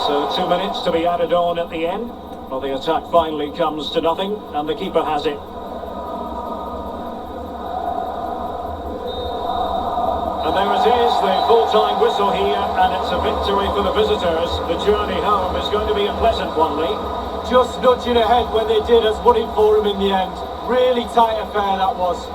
C: So 2 minutes to be added on at the end. Well, the attack finally comes to nothing, and the keeper has it. And there it is, the full-time whistle here, and it's a victory for the visitors. The journey home is going to be a pleasant one, Lee.
E: Just nudging ahead when they did us, won it for them in the end. Really tight affair that was.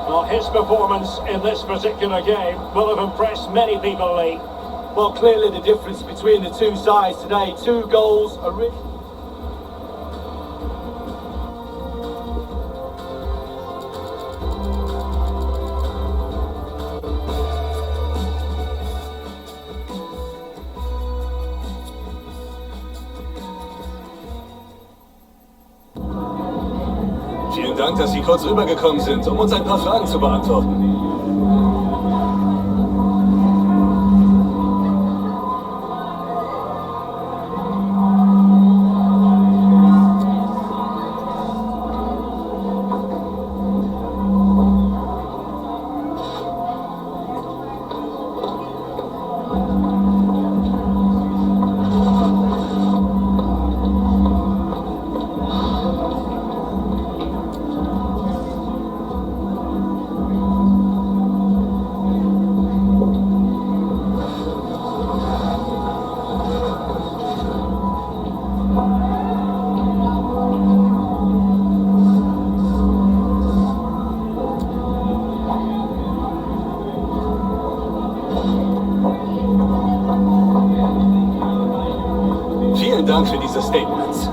C: Well, his performance in this particular game will have impressed many people, Lee.
E: Well, clearly the difference between the two sides today. 2 goals, a
A: Vielen Dank, dass Sie kurz rübergekommen sind, um uns ein paar Fragen zu beantworten.
J: Dank für diese Statements.